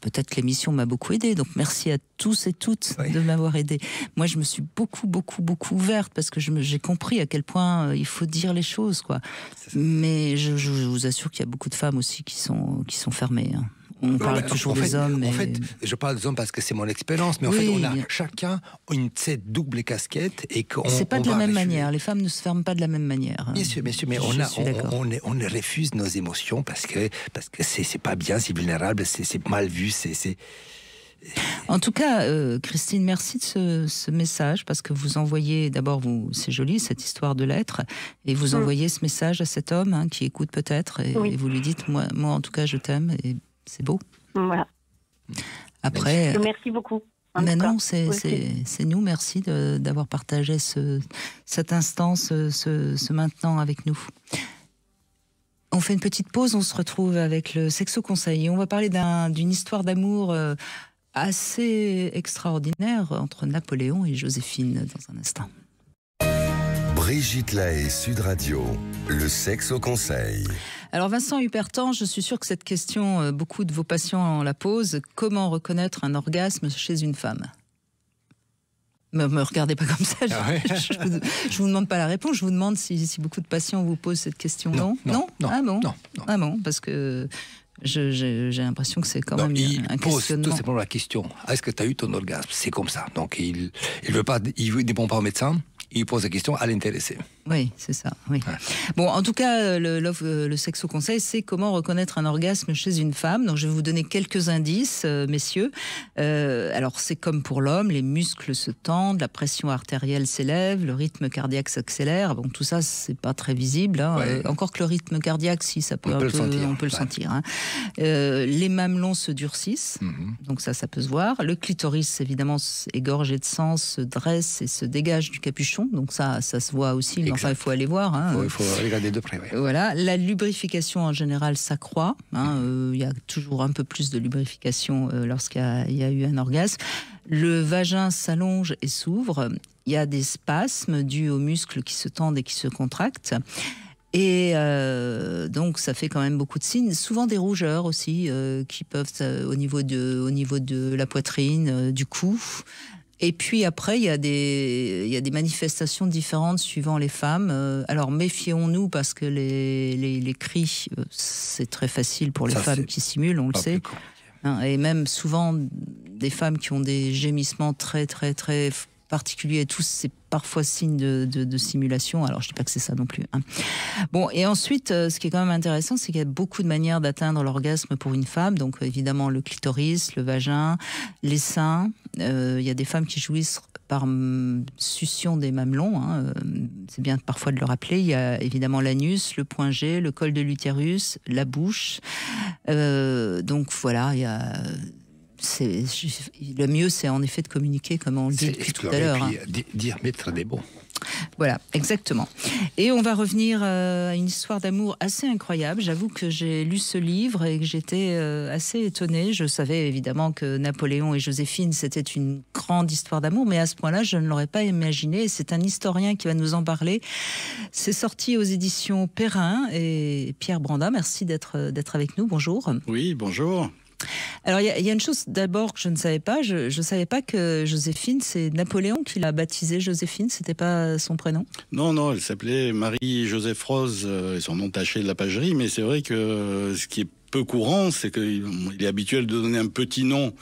peut-être que l'émission m'a beaucoup aidée. Donc, merci à tous et toutes de m'avoir aidée. Moi, je me suis beaucoup ouverte parce que j'ai compris à quel point il faut dire les choses, quoi. Mais je vous assure qu'il y a beaucoup de femmes aussi qui sont fermées. Hein. On parle toujours des hommes. Mais... En fait, je parle des hommes parce que c'est mon expérience, mais en fait, on a chacun cette double casquette et qu'on. C'est pas de la même manière. Les femmes ne se ferment pas de la même manière. Bien sûr, mais on refuse nos émotions parce que c'est pas bien, c'est vulnérable, c'est mal vu, c'est. En tout cas, Christine, merci de ce message, parce que vous envoyez, d'abord, c'est joli cette histoire de lettre, et vous envoyez ce message à cet homme qui écoute peut-être, et vous lui dites, moi en tout cas je t'aime, et c'est beau. Voilà. Après, merci beaucoup. Mais non, c'est nous, merci d'avoir partagé cet instant, ce maintenant avec nous. On fait une petite pause, on se retrouve avec le Sexo Conseil, et on va parler d'une histoire d'amour assez extraordinaire entre Napoléon et Joséphine dans un instant. Brigitte Lahaie, Sud Radio, le Sexo Conseil. Alors Vincent Hupertan, je suis sûre que cette question, beaucoup de vos patients la posent. Comment reconnaître un orgasme chez une femme ? Me regardez pas comme ça, je vous demande pas la réponse, je vous demande si beaucoup de patients vous posent cette question. Non. Ah bon, parce que J'ai l'impression que c'est quand même un pose questionnement. tout simplement la question, est-ce que tu as eu ton orgasme? C'est comme ça. Donc il répond pas au médecin, il pose la question à l'intéressé. Oui, c'est ça. Oui. Ouais. Bon, en tout cas, le Sexo Conseil, c'est comment reconnaître un orgasme chez une femme. Donc, je vais vous donner quelques indices, messieurs. Alors, c'est comme pour l'homme, les muscles se tendent, la pression artérielle s'élève, le rythme cardiaque s'accélère. Bon, tout ça, c'est pas très visible. Hein. Ouais. Encore que le rythme cardiaque, si ça peut, on peut le sentir. Hein. Les mamelons se durcissent. Donc ça peut se voir. Le clitoris, évidemment, est gorgé de sang, se dresse et se dégage du capuchon. Donc ça se voit aussi. Mais enfin, il faut aller voir. Hein. Il faut regarder de près. Oui. Voilà. La lubrification, en général, s'accroît. Hein. Il y a toujours un peu plus de lubrification lorsqu'il y a eu un orgasme. Le vagin s'allonge et s'ouvre. Il y a des spasmes dus aux muscles qui se tendent et qui se contractent. Et donc, ça fait quand même beaucoup de signes. Souvent des rougeurs aussi, qui peuvent au niveau de la poitrine, du cou. Et puis après, il y a des manifestations différentes suivant les femmes. Alors méfions-nous parce que les cris, c'est très facile pour les femmes qui simulent, on le sait. Hein, et même souvent des femmes qui ont des gémissements très très très particuliers et tout, c'est parfois signe de simulation. Alors je ne dis pas que c'est ça non plus. Hein. Bon, et ensuite, ce qui est quand même intéressant, c'est qu'il y a beaucoup de manières d'atteindre l'orgasme pour une femme. Donc évidemment le clitoris, le vagin, les seins. Il y a des femmes qui jouissent par succion des mamelons. Hein. C'est bien parfois de le rappeler. Il y a évidemment l'anus, le point G, le col de l'utérus, la bouche. Donc voilà, il y a... le mieux, c'est en effet de communiquer, comme on le dit depuis tout à l'heure. Et puis, dire, mettre des mots. Voilà, exactement. Et on va revenir à une histoire d'amour assez incroyable. J'avoue que j'ai lu ce livre et que j'étais assez étonnée. Je savais évidemment que Napoléon et Joséphine, c'était une grande histoire d'amour, mais à ce point-là, je ne l'aurais pas imaginé. C'est un historien qui va nous en parler. C'est sorti aux éditions Perrin. Et Pierre Branda, merci d'être avec nous. Bonjour. Oui, bonjour. Alors, il y a une chose d'abord que je ne savais pas. Je ne savais pas que Joséphine, c'est Napoléon qui l'a baptisée Joséphine. C'était pas son prénom? Non, elle s'appelait Marie-Joseph Rose, et son nom taché de la pagerie. Mais c'est vrai que ce qui est peu courant, c'est qu'il est habituel de donner un petit nom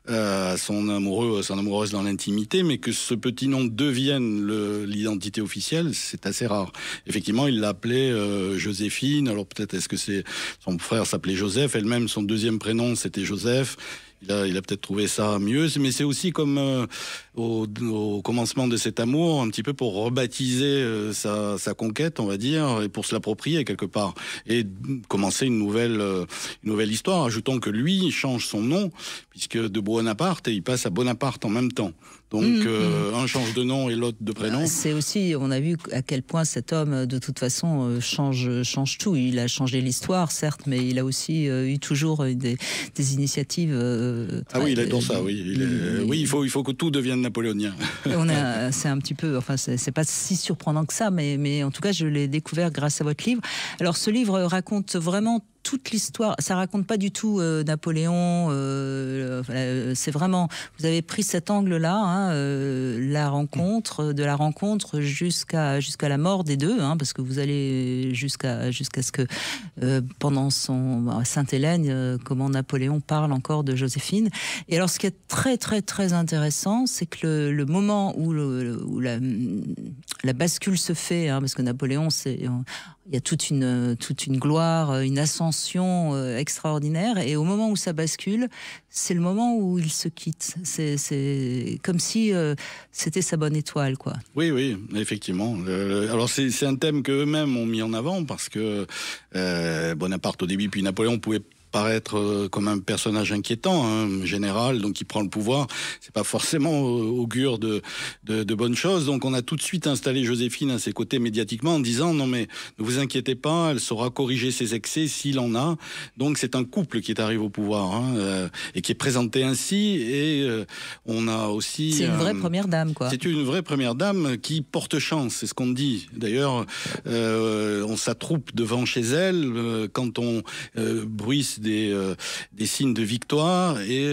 à son amoureuse dans l'intimité, mais que ce petit nom devienne l'identité officielle, c'est assez rare. Effectivement, il l'appelait Joséphine. Alors peut-être est-ce que son frère s'appelait Joseph, elle-même son deuxième prénom c'était Joseph. Il a peut-être trouvé ça mieux, mais c'est aussi comme au commencement de cet amour, un petit peu pour rebaptiser sa conquête, on va dire, et pour se l'approprier quelque part, et commencer une nouvelle histoire. Ajoutons que lui change son nom, puisque de Bonaparte, il passe à Bonaparte en même temps. Donc, un change de nom et l'autre de prénom. C'est aussi, on a vu à quel point cet homme, de toute façon, change tout. Il a changé l'histoire, certes, mais il a aussi eu toujours des initiatives. Oui, il est dans ça, oui. Oui, il faut que tout devienne napoléonien. C'est un petit peu, enfin, c'est pas si surprenant que ça, mais en tout cas, je l'ai découvert grâce à votre livre. Alors, ce livre raconte vraiment toute l'histoire. Ça raconte pas du tout Napoléon. C'est vraiment, vous avez pris cet angle-là, hein, de la rencontre jusqu'à la mort des deux, hein, parce que vous allez jusqu'à ce que pendant Sainte-Hélène, comment Napoléon parle encore de Joséphine. Et alors, ce qui est très très très intéressant, c'est que le moment où la bascule se fait, hein, parce que Napoléon, il y a toute une gloire, une ascension extraordinaire, et au moment où ça bascule, c'est le moment où ils se quittent. C'est comme si c'était sa bonne étoile, quoi. Oui, effectivement. Alors c'est un thème qu'eux-mêmes ont mis en avant, parce que Bonaparte au début, puis Napoléon pouvait paraître comme un personnage inquiétant, un général, donc qui prend le pouvoir. C'est pas forcément augure de bonnes choses. Donc on a tout de suite installé Joséphine à ses côtés médiatiquement en disant non mais ne vous inquiétez pas, elle saura corriger ses excès s'il en a. Donc c'est un couple qui est arrivé au pouvoir et qui est présenté ainsi. Et on a aussi... C'est une vraie première dame, quoi. C'est une vraie première dame qui porte chance, c'est ce qu'on dit. D'ailleurs, on s'attroupe devant chez elle quand on bruisse des signes de victoire et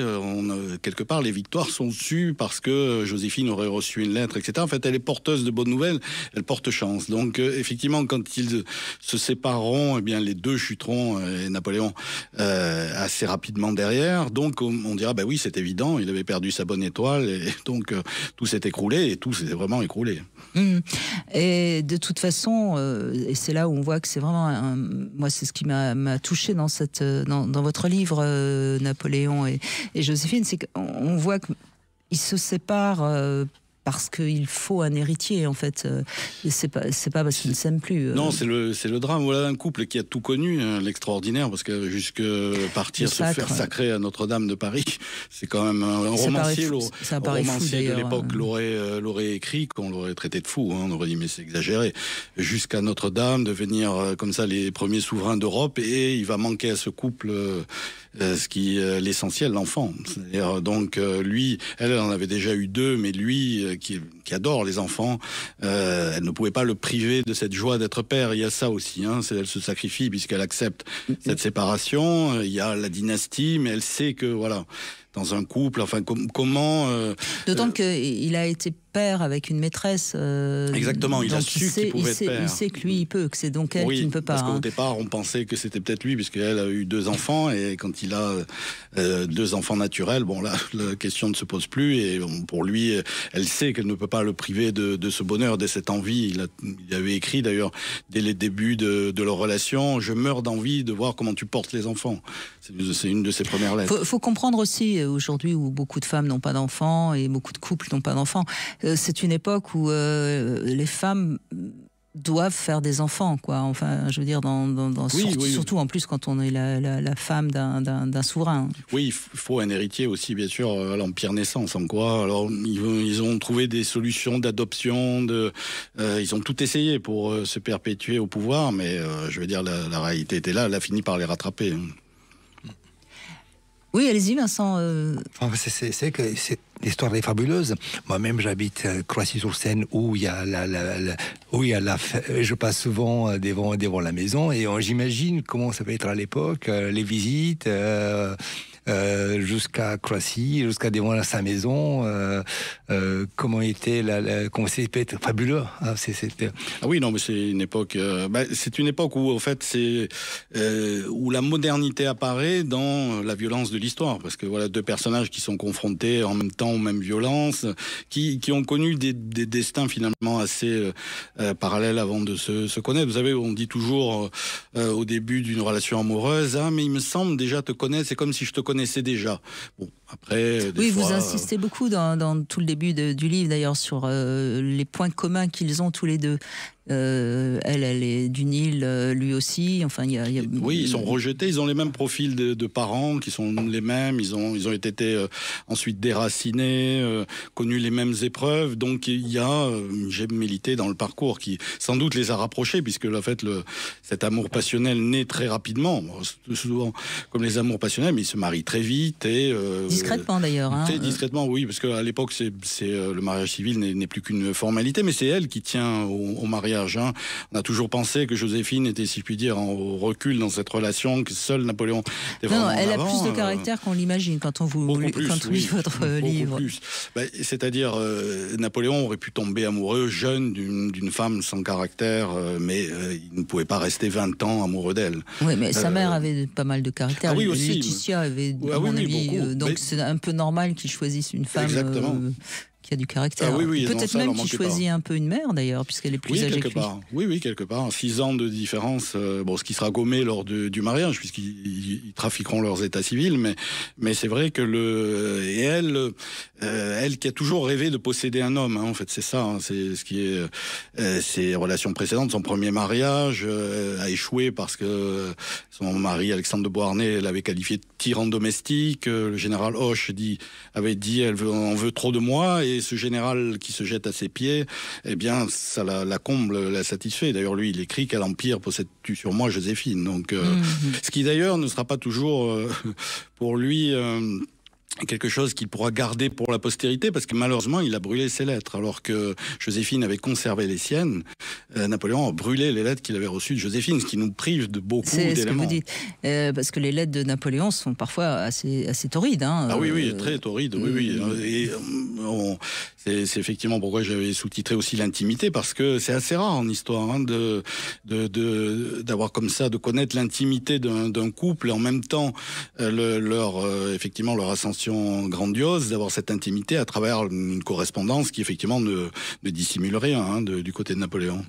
quelque part les victoires sont sues parce que Joséphine aurait reçu une lettre, etc. En fait, elle est porteuse de bonnes nouvelles, elle porte chance. Donc effectivement, quand ils se sépareront, eh bien les deux chuteront et Napoléon assez rapidement derrière. Donc on dira oui, c'est évident, il avait perdu sa bonne étoile et donc tout s'est écroulé et tout s'est vraiment écroulé. Et de toute façon, et c'est là où on voit que c'est vraiment moi c'est ce qui m'a touché dans votre livre Napoléon et Joséphine, c'est qu'on voit qu'ils se séparent parce qu'il faut un héritier, en fait. C'est pas parce qu'ils ne s'aiment plus. Non, c'est le drame. Voilà un couple qui a tout connu, l'extraordinaire, parce que jusque partir se faire sacrer à Notre-Dame de Paris, c'est quand même un romancier. Romancier de l'époque l'aurait écrit, qu'on l'aurait traité de fou. On aurait dit mais c'est exagéré. Jusqu'à Notre-Dame, devenir comme ça les premiers souverains d'Europe, et il va manquer à ce couple l'essentiel, l'enfant. C'est-à-dire donc lui, elle en avait déjà eu deux, mais lui qui adore les enfants, elle ne pouvait pas le priver de cette joie d'être père. Il y a ça aussi, elle se sacrifie puisqu'elle accepte cette séparation. Il y a la dynastie, mais elle sait que voilà, dans un couple, enfin comment. D'autant qu'il a été père avec une maîtresse. Exactement, il a su qu'il pouvait être père. Il sait que lui, il peut, que c'est donc elle qui ne peut pas. Parce qu'au départ, on pensait que c'était peut-être lui, puisqu'elle a eu 2 enfants, et quand il a 2 enfants naturels, là, la question ne se pose plus, et pour lui, elle sait qu'elle ne peut pas le priver de ce bonheur, de cette envie. Il avait écrit d'ailleurs, dès les débuts de leur relation, « Je meurs d'envie de voir comment tu portes les enfants ». C'est une de ses premières lettres. Faut comprendre aussi, aujourd'hui, où beaucoup de femmes n'ont pas d'enfants, et beaucoup de couples n'ont pas d'enfants, c'est une époque où les femmes doivent faire des enfants, quoi. Enfin, je veux dire, surtout en plus quand on est la femme d'un souverain. Oui, il faut un héritier aussi, bien sûr, à l'Empire naissant, sans quoi. Alors, ils ont trouvé des solutions d'adoption, ils ont tout essayé pour se perpétuer au pouvoir, mais je veux dire, la réalité était là, elle a fini par les rattraper. Oui, allez-y, Vincent. C'est que l'histoire est fabuleuse. Moi-même, j'habite Croissy-sur-Seine, où il y a je passe souvent devant la maison, et j'imagine comment ça peut être à l'époque, les visites. Jusqu'à Croissy, jusqu'à devant sa maison, comment était comment c'est peut être fabuleux. Ah oui, non, mais c'est une époque. C'est une époque où en fait où la modernité apparaît dans la violence de l'histoire, parce que voilà 2 personnages qui sont confrontés en même temps aux mêmes violences, qui ont connu des destins finalement assez parallèles avant de se connaître. Vous savez, on dit toujours au début d'une relation amoureuse, mais il me semble déjà te connaître, c'est comme si je te connaissais déjà. Bon, après, vous insistez beaucoup dans tout le début du livre, d'ailleurs, sur les points communs qu'ils ont tous les deux. Elle est du Nil, lui aussi. Enfin, Oui, ils sont rejetés. Ils ont les mêmes profils de parents qui sont les mêmes. Ils ont été ensuite déracinés, connu les mêmes épreuves. Donc il y a une gémellité dans le parcours qui sans doute les a rapprochés, puisque en fait cet amour passionnel naît très rapidement, souvent comme les amours passionnels, mais ils se marient très vite et discrètement d'ailleurs. Très discrètement, oui, parce qu'à l'époque le mariage civil n'est plus qu'une formalité, mais c'est elle qui tient au mariage. On a toujours pensé que Joséphine était, si je puis dire, en recul dans cette relation, que seul Napoléon était vraiment elle en avant. A plus de caractère qu'on l'imagine quand on lit votre livre. Plus. C'est-à-dire, Napoléon aurait pu tomber amoureux jeune d'une femme sans caractère, mais il ne pouvait pas rester 20 ans amoureux d'elle. Oui, mais sa mère avait pas mal de caractère. Oui, aussi. Laetitia avait, à mon avis, donc c'est un peu normal qu'il choisisse une femme. Qui a du caractère. Peut-être même qu'il choisit un peu une mère d'ailleurs, puisqu'elle est plus âgée que lui. Oui, quelque part. 6 ans de différence, ce qui sera gommé lors du mariage, puisqu'ils trafiqueront leurs états civils, mais c'est vrai que elle qui a toujours rêvé de posséder un homme, en fait, c'est ça, c'est ce qui est ses relations précédentes, son premier mariage a échoué parce que son mari Alexandre de Beauharnais l'avait qualifié de tyran domestique. Le général Hoche avait dit elle veut trop de moi, et ce général qui se jette à ses pieds, eh bien ça la comble, la satisfait. D'ailleurs lui il écrit quel empire possèdes-tu sur moi, Joséphine. Donc ce qui d'ailleurs ne sera pas toujours pour lui quelque chose qu'il pourra garder pour la postérité, parce que malheureusement, il a brûlé ses lettres, alors que Joséphine avait conservé les siennes. Napoléon a brûlé les lettres qu'il avait reçues de Joséphine, ce qui nous prive de beaucoup d'éléments. C'est ce que vous dites. Parce que les lettres de Napoléon sont parfois assez torrides. Hein. Ah oui, très torrides, oui. Et c'est effectivement pourquoi j'avais sous-titré aussi l'intimité, parce que c'est assez rare en histoire d'avoir comme ça, de connaître l'intimité d'un couple et en même temps effectivement leur ascension grandiose, d'avoir cette intimité à travers une correspondance qui effectivement ne dissimule rien du côté de Napoléon.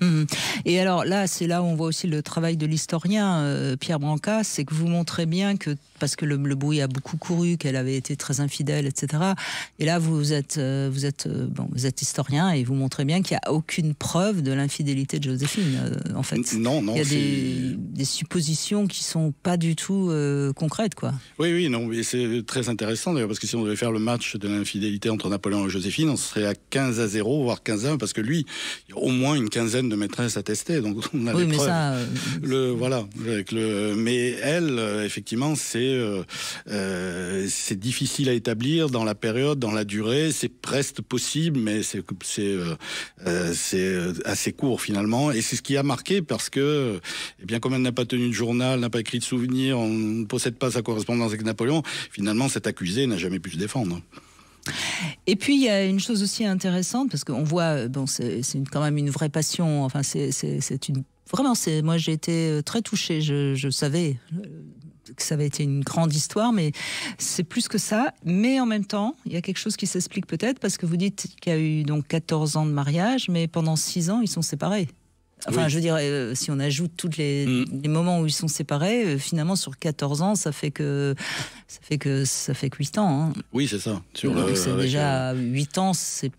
Et alors là, c'est là où on voit aussi le travail de l'historien Pierre Branca, c'est que vous montrez bien que, parce que le bruit a beaucoup couru, qu'elle avait été très infidèle, etc. Et là, vous êtes historien et vous montrez bien qu'il n'y a aucune preuve de l'infidélité de Joséphine, en fait. Non. Il y a des suppositions qui sont pas du tout concrètes, quoi. Oui, non, mais c'est très intéressant d'ailleurs, parce que si on devait faire le match de l'infidélité entre Napoléon et Joséphine, on serait à 15-0, voire 15-1, parce que lui, il y a au moins une quinzaine de maîtresses attestées, donc on a les preuves. Ça, mais elle, effectivement, c'est difficile à établir dans la période, dans la durée, c'est presque possible, mais c'est assez court finalement, et c'est ce qui a marqué, parce que, comme elle n'a pas tenu de journal, n'a pas écrit de souvenirs, on ne possède pas sa correspondance avec Napoléon, finalement cet accusé n'a jamais pu se défendre. Et puis il y a une chose aussi intéressante, parce qu'on voit, c'est quand même une vraie passion. Enfin, moi j'ai été très touchée. Je savais que ça avait été une grande histoire, mais c'est plus que ça. Mais en même temps, il y a quelque chose qui s'explique peut-être, parce que vous dites qu'il y a eu donc 14 ans de mariage, mais pendant 6 ans ils sont séparés. Enfin, je veux dire, si on ajoute tous les moments où ils sont séparés, finalement, sur 14 ans, ça fait que 8 ans. Hein. Oui, c'est ça. C'est déjà 8 ans, c'est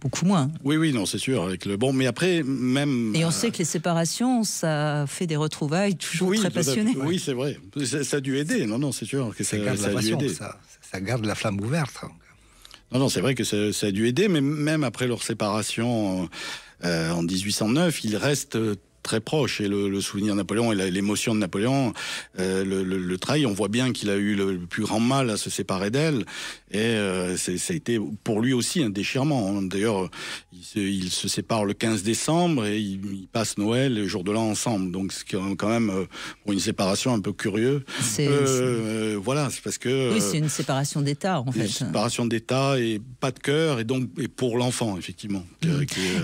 beaucoup moins. Oui, non, c'est sûr. Mais après, même... Et on sait que les séparations, ça fait des retrouvailles toujours très passionnées. Oui, c'est vrai. Ça a dû aider. Non, c'est sûr que ça a dû aider. Ça garde la flamme ouverte. Non, c'est vrai que ça a dû aider, mais même après leur séparation en 1809, ils restent très proche, et le souvenir de Napoléon et l'émotion de Napoléon le trahit. On voit bien qu'il a eu le plus grand mal à se séparer d'elle, et ça a été pour lui aussi un déchirement. D'ailleurs, il se sépare le 15 décembre et il passe Noël et le jour de l'an ensemble, donc c'est quand même pour une séparation un peu curieux. Voilà, c'est parce que... Oui, c'est une séparation d'État, en fait. Une séparation d'État et pas de cœur, et donc pour l'enfant, effectivement.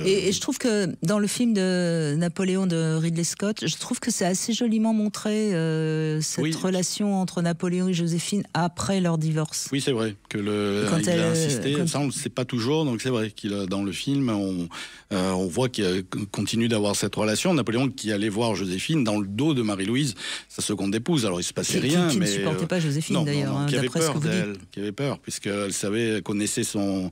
Et je trouve que dans le film de Napoléon de Ridley Scott, je trouve que c'est assez joliment montré cette relation entre Napoléon et Joséphine après leur divorce. Oui, c'est vrai que il a insisté. Ça, on le sait pas toujours, donc c'est vrai qu'il dans le film, on voit qu'il continue d'avoir cette relation. Napoléon qui allait voir Joséphine dans le dos de Marie-Louise, sa seconde épouse. Alors il se passait rien, qui mais ne supportait pas Joséphine d'ailleurs. Qui avait peur d'elle, qui avait peur, puisqu'elle connaissait son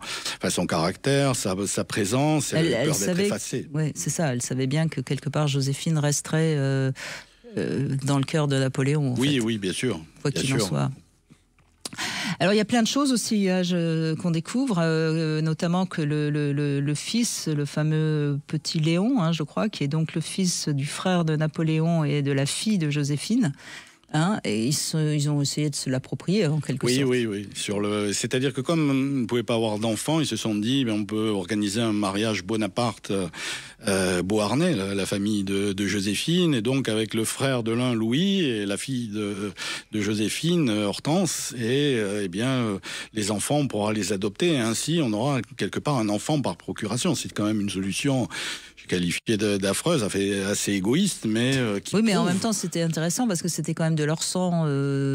caractère, sa présence. Elle avait peur d'être effacée. Oui, c'est ça. Elle savait bien que quelque part Joséphine resterait dans le cœur de Napoléon. Oui, bien sûr. Quoi qu'il en soit. Alors il y a plein de choses aussi qu'on découvre, notamment que le fils, le fameux petit Léon, je crois, qui est donc le fils du frère de Napoléon et de la fille de Joséphine. Et ils ont essayé de se l'approprier en quelque sorte. Oui. C'est-à-dire que comme on ne pouvait pas avoir d'enfants, ils se sont dit on peut organiser un mariage Bonaparte Beauharnais, la famille de Joséphine, et donc avec le frère de l'un, Louis, et la fille de Joséphine, Hortense, et les enfants, on pourra les adopter, et ainsi on aura quelque part un enfant par procuration. C'est quand même une solution qualifié d'affreuse, assez égoïste, mais mais en même temps c'était intéressant parce que c'était quand même de leur sang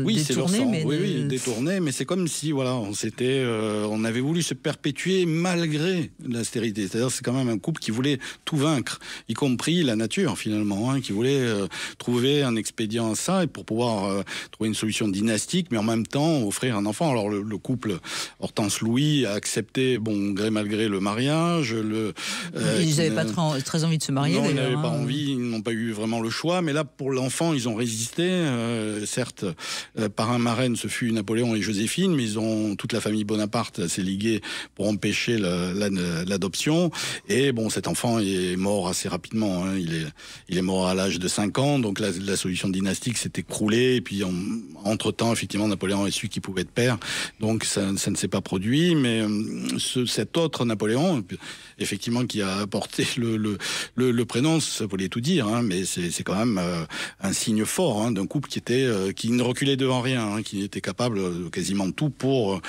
détourné. Détourné, mais c'est comme si on avait voulu se perpétuer malgré la stérilité. C'est-à-dire c'est quand même un couple qui voulait tout vaincre, y compris la nature finalement, qui voulait trouver un expédient à ça et pour pouvoir trouver une solution dynastique, mais en même temps offrir un enfant. Alors le couple Hortense-Louis a accepté, gré malgré le mariage. Ils n'avaient pas très envie de se marier. Non, ils n'avaient d'ailleurs, pas hein. envie, ils n'ont pas eu vraiment le choix. Mais là, pour l'enfant, ils ont résisté. Certes, parrain marraine, ce fut Napoléon et Joséphine, mais toute la famille Bonaparte s'est liguée pour empêcher l'adoption. Et bon, cet enfant est mort assez rapidement. Hein. Il est mort à l'âge de 5 ans, donc la solution dynastique s'est écroulée. Et puis, entre-temps, effectivement, Napoléon a su qu'il pouvait être père, donc ça ne s'est pas produit. Mais cet autre Napoléon, effectivement, qui a apporté le prénom, ça voulait tout dire, hein, mais c'est quand même un signe fort, hein, d'un couple qui ne reculait devant rien, hein, qui était capable de quasiment tout pour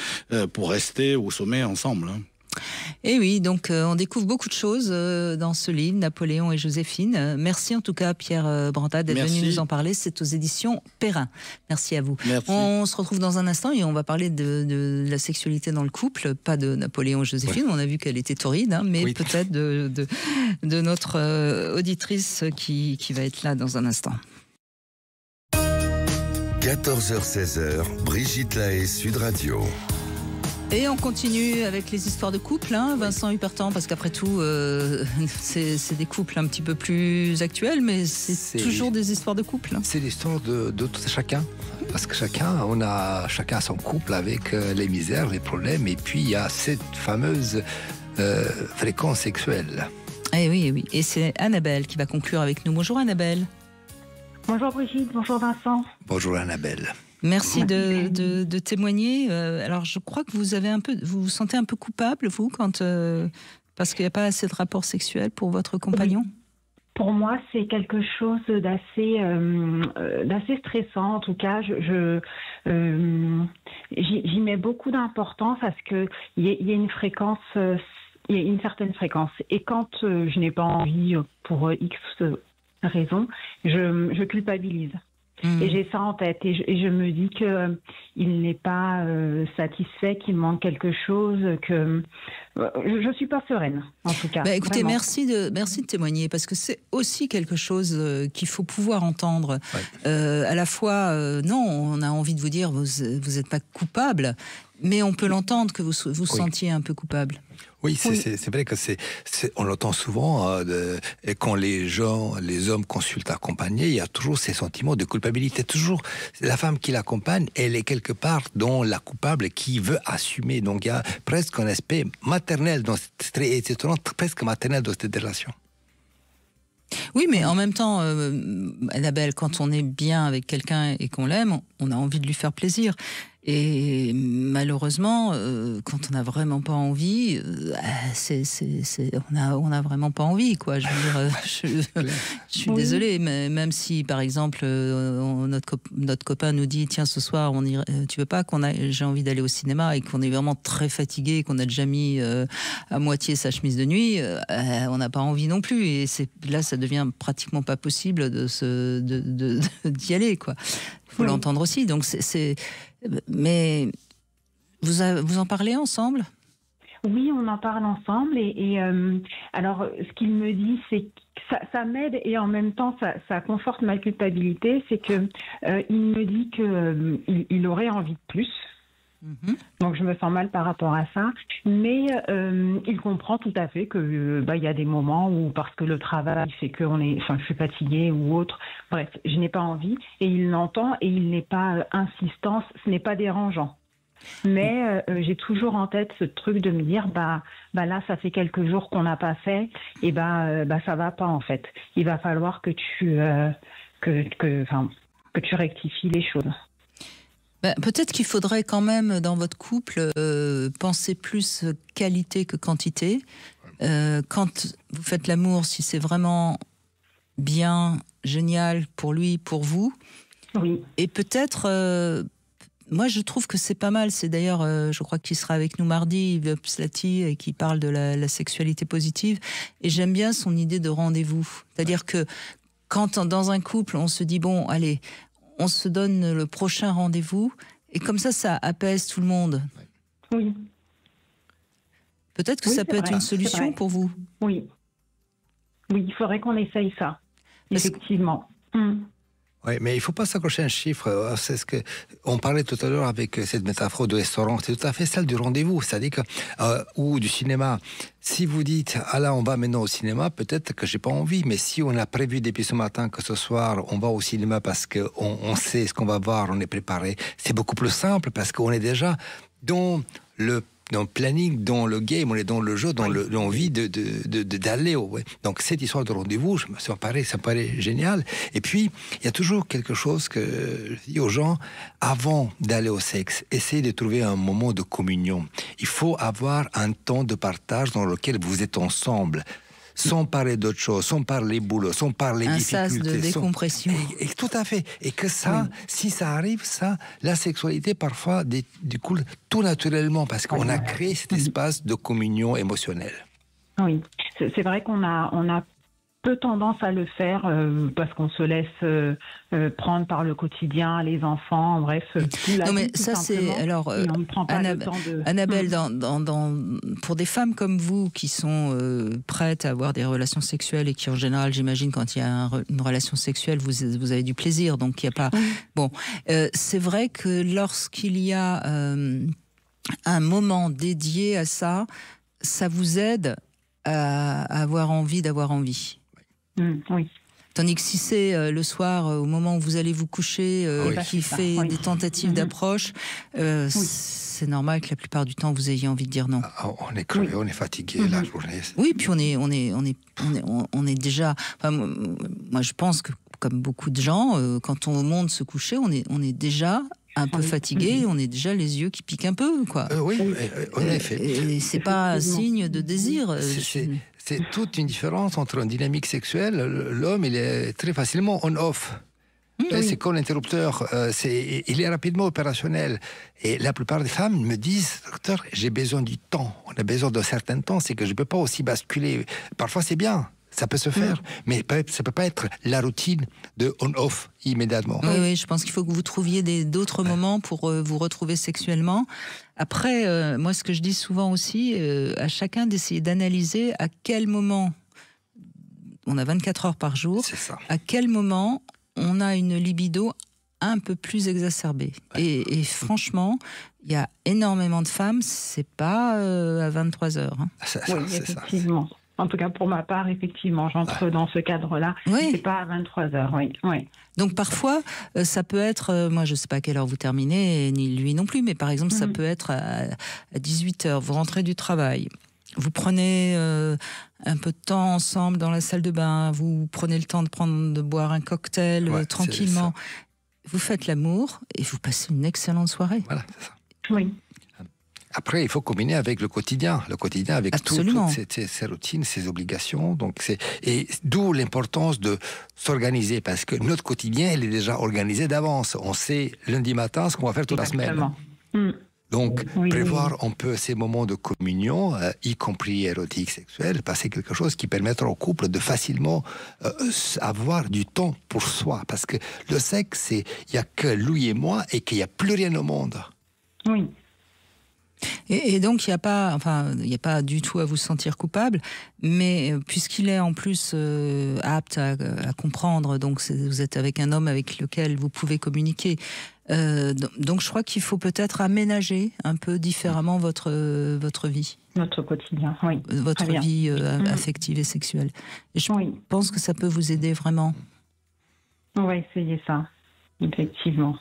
rester au sommet ensemble. Hein. Et oui, donc on découvre beaucoup de choses dans ce livre, Napoléon et Joséphine. Merci en tout cas Pierre Brantade d'être venu nous en parler. C'est aux éditions Perrin. Merci à vous. Merci. On se retrouve dans un instant et on va parler de la sexualité dans le couple, pas de Napoléon et Joséphine. On a vu qu'elle était torride, hein, mais peut-être de notre auditrice qui va être là dans un instant. 14h-16h, Brigitte Lahaie, Sud Radio. Et on continue avec les histoires de couple, hein, Vincent Hupertan, parce qu'après tout, c'est des couples un petit peu plus actuels, mais c'est toujours des histoires de couple. C'est l'histoire de tout chacun, parce que chacun a son couple avec les misères, les problèmes, et puis il y a cette fameuse fréquence sexuelle. Eh oui, oui. Et c'est Annabelle qui va conclure avec nous. Bonjour Annabelle. Bonjour Brigitte, bonjour Vincent. Bonjour Annabelle. Merci de témoigner. Alors, je crois que vous vous sentez un peu coupable, vous, parce qu'il n'y a pas assez de rapports sexuels pour votre compagnon. Pour moi, c'est quelque chose d'assez stressant. En tout cas, j'y mets beaucoup d'importance parce que il y a une fréquence, il y a une certaine fréquence. Et quand je n'ai pas envie pour X raisons, je culpabilise. Et j'ai ça en tête et je me dis que il n'est pas satisfait, qu'il manque quelque chose, que je suis pas sereine en tout cas. Écoutez, vraiment. merci de témoigner parce que c'est aussi quelque chose qu'il faut pouvoir entendre. Ouais. À la fois, non, on a envie de vous dire vous n'êtes pas coupable, mais on peut l'entendre que vous sentiez un peu coupable. Oui, c'est vrai que on l'entend souvent et quand les hommes consultent accompagnés, il y a toujours ces sentiments de culpabilité. Toujours, la femme qui l'accompagne, elle est quelque part dans la coupable qui veut assumer. Donc il y a presque un aspect maternel dans presque maternel dans cette relation. Oui, mais en même temps, Annabelle, quand on est bien avec quelqu'un et qu'on l'aime, on a envie de lui faire plaisir. Et malheureusement, quand on n'a vraiment pas envie, on a vraiment pas envie, quoi. Je veux dire, je suis désolée, mais même si, par exemple, notre copain nous dit, tiens, ce soir, tu veux pas j'ai envie d'aller au cinéma et qu'on est vraiment très fatigué, qu'on a déjà mis à moitié sa chemise de nuit, on n'a pas envie non plus. Et là, ça devient pratiquement pas possible d'y aller, quoi. Faut l'entendre aussi. Donc mais vous en parlez ensemble ? Oui, on en parle ensemble. Et alors, ce qu'il me dit, c'est que ça m'aide et en même temps, ça conforte ma culpabilité. C'est que il me dit que il aurait envie de plus. Donc je me sens mal par rapport à ça, mais il comprend tout à fait que il y a des moments où parce que le travail fait que je suis fatiguée ou autre, bref, je n'ai pas envie et il l'entend et il n'est pas insistant, ce n'est pas dérangeant. Mais j'ai toujours en tête ce truc de me dire là ça fait quelques jours qu'on n'a pas fait et ça va pas en fait. Il va falloir que tu rectifies les choses. Peut-être qu'il faudrait quand même, dans votre couple, penser plus qualité que quantité. Quand vous faites l'amour, si c'est vraiment bien, génial pour lui, pour vous. Oui. Et peut-être, moi je trouve que c'est pas mal. C'est d'ailleurs, je crois qu'il sera avec nous mardi, Yves Slati, qui parle de la sexualité positive. Et j'aime bien son idée de rendez-vous. C'est-à-dire que quand dans un couple, on se dit, bon, allez, on se donne le prochain rendez-vous et comme ça apaise tout le monde. Oui. Peut-être que ça peut être une solution pour vous. Oui. Oui, il faudrait qu'on essaye ça. Effectivement. Oui, mais il ne faut pas s'accrocher à un chiffre. C'est ce que on parlait tout à l'heure avec cette métaphore de restaurant. C'est tout à fait celle du rendez-vous, c'est-à-dire que ou du cinéma. Si vous dites ah là on va maintenant au cinéma, peut-être que j'ai pas envie. Mais si on a prévu depuis ce matin que ce soir on va au cinéma parce que on sait ce qu'on va voir, on est préparé. C'est beaucoup plus simple parce qu'on est déjà dans le planning, dans le game, on est dans le jeu, dans l'envie d'aller. Ouais. Donc cette histoire de rendez-vous, ça me paraît génial. Et puis, il y a toujours quelque chose que je dis aux gens, avant d'aller au sexe, essayez de trouver un moment de communion. Il faut avoir un temps de partage dans lequel vous êtes ensemble. Sans parler d'autre chose, sans parler boulot, sans parler difficultés. Un sas de décompression. Et tout à fait. Et que ça, si ça arrive, la sexualité parfois découle tout naturellement parce qu'on a créé cet espace de communion émotionnelle. Oui, c'est vrai qu'on a peu tendance à le faire parce qu'on se laisse prendre par le quotidien, les enfants, bref. Non mais ça c'est alors Annabelle, pour des femmes comme vous qui sont prêtes à avoir des relations sexuelles et qui en général, j'imagine, quand il y a une relation sexuelle, vous avez du plaisir, donc il y a pas. Bon, c'est vrai que lorsqu'il y a un moment dédié à ça, ça vous aide à avoir envie d'avoir envie. Oui. Tandis que si c'est le soir, au moment où vous allez vous coucher, qui fait des tentatives d'approche, c'est normal que la plupart du temps vous ayez envie de dire non. On est crevé, on est fatigué la journée. Oui, puis on est déjà. Enfin, moi, je pense que comme beaucoup de gens, quand on monte se coucher, on est déjà un peu fatigué, on est déjà les yeux qui piquent un peu, quoi. Oui, en effet. Et c'est pas un signe de désir. C'est toute une différence entre une dynamique sexuelle. L'homme, il est très facilement on-off. C'est comme l'interrupteur. Il est rapidement opérationnel. Et la plupart des femmes me disent, docteur, j'ai besoin du temps. On a besoin d'un certain temps. C'est que je ne peux pas aussi basculer. Parfois, c'est bien. Ça peut se faire, mais ça ne peut pas être la routine de on-off immédiatement. Oui, je pense qu'il faut que vous trouviez d'autres moments pour vous retrouver sexuellement. Après, moi, ce que je dis souvent aussi, à chacun d'essayer d'analyser à quel moment, on a 24 heures par jour, à quel moment on a une libido un peu plus exacerbée. Et franchement, il y a énormément de femmes, c'est pas à 23 heures. Hein. Effectivement. En tout cas, pour ma part, effectivement, j'entre dans ce cadre-là. C'est pas à 23 heures, oui. Donc parfois, ça peut être, moi je ne sais pas à quelle heure vous terminez, ni lui non plus, mais par exemple, ça peut être à 18 heures, vous rentrez du travail, vous prenez un peu de temps ensemble dans la salle de bain, vous prenez le temps de boire un cocktail tranquillement, vous faites l'amour et vous passez une excellente soirée. Voilà, c'est ça. Oui. Après, il faut combiner avec le quotidien avec toutes ces routines, ces obligations. Et d'où l'importance de s'organiser, parce que notre quotidien, il est déjà organisé d'avance. On sait lundi matin ce qu'on va faire toute la semaine. Donc, prévoir un peu ces moments de communion, y compris érotique, sexuel, c'est quelque chose qui permettra au couple de facilement avoir du temps pour soi. Parce que le sexe, il n'y a que lui et moi, et qu'il n'y a plus rien au monde. Oui. Et donc, il n'y a pas du tout à vous sentir coupable, mais puisqu'il est en plus apte à comprendre, donc vous êtes avec un homme avec lequel vous pouvez communiquer. Donc, je crois qu'il faut peut-être aménager un peu différemment votre vie. Notre quotidien, oui. Votre vie affective et sexuelle. Et je pense que ça peut vous aider vraiment. On va essayer ça, effectivement.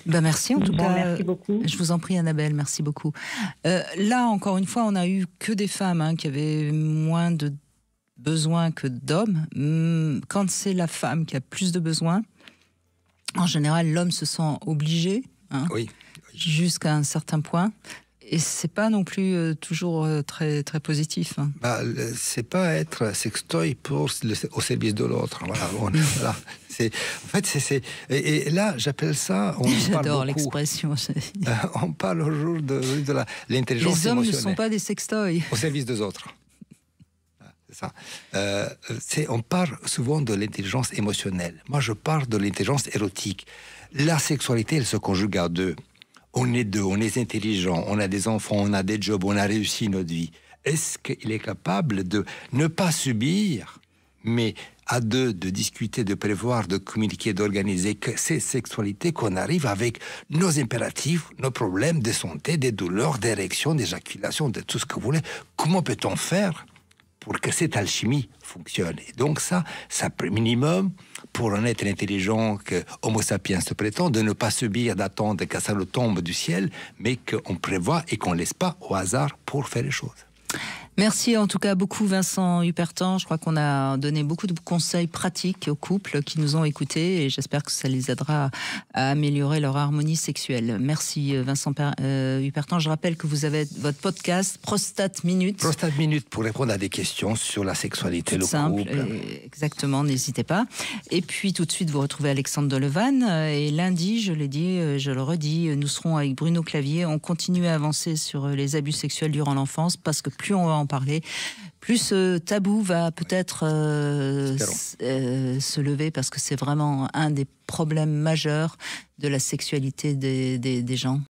Merci en tout cas. Merci beaucoup. Je vous en prie Annabelle, merci beaucoup. Là encore une fois, on a eu que des femmes qui avaient moins de besoins que d'hommes. Quand c'est la femme qui a plus de besoins, en général l'homme se sent obligé, jusqu'à un certain point. Et c'est pas non plus toujours très très positif. C'est pas être sextoy au service de l'autre. Voilà. Et là, j'appelle ça. J'adore l'expression. On parle aujourd'hui de l'intelligence émotionnelle. Les hommes ne sont pas des sextoys. Au service des autres. C'est ça. On parle souvent de l'intelligence émotionnelle. Moi, je parle de l'intelligence érotique. La sexualité, elle se conjugue à deux. On est deux, on est intelligent, on a des enfants, on a des jobs, on a réussi notre vie. Est-ce qu'il est capable de ne pas subir, mais à deux de discuter, de prévoir, de communiquer, d'organiser que ces sexualités, qu'on arrive avec nos impératifs, nos problèmes de santé, des douleurs, d'érection, d'éjaculation, de tout ce que vous voulez. Comment peut-on faire pour que cette alchimie fonctionne? Et donc ça minimum, pour un être intelligent que Homo sapiens se prétend, de ne pas subir, d'attendre que ça nous tombe du ciel, mais qu'on prévoit et qu'on ne laisse pas au hasard pour faire les choses. Merci en tout cas beaucoup Vincent Hupertan. Je crois qu'on a donné beaucoup de conseils pratiques aux couples qui nous ont écoutés et j'espère que ça les aidera à améliorer leur harmonie sexuelle. Merci Vincent Hupertan. Je rappelle que vous avez votre podcast Prostate Minute. Prostate Minute pour répondre à des questions sur la sexualité, le simple, couple. Exactement, n'hésitez pas. Et puis tout de suite vous retrouvez Alexandre Delevanne et lundi, je l'ai dit, je le redis, nous serons avec Bruno Clavier. On continue à avancer sur les abus sexuels durant l'enfance parce que plus on va en parler, plus ce tabou va peut-être se lever parce que c'est vraiment un des problèmes majeurs de la sexualité des gens.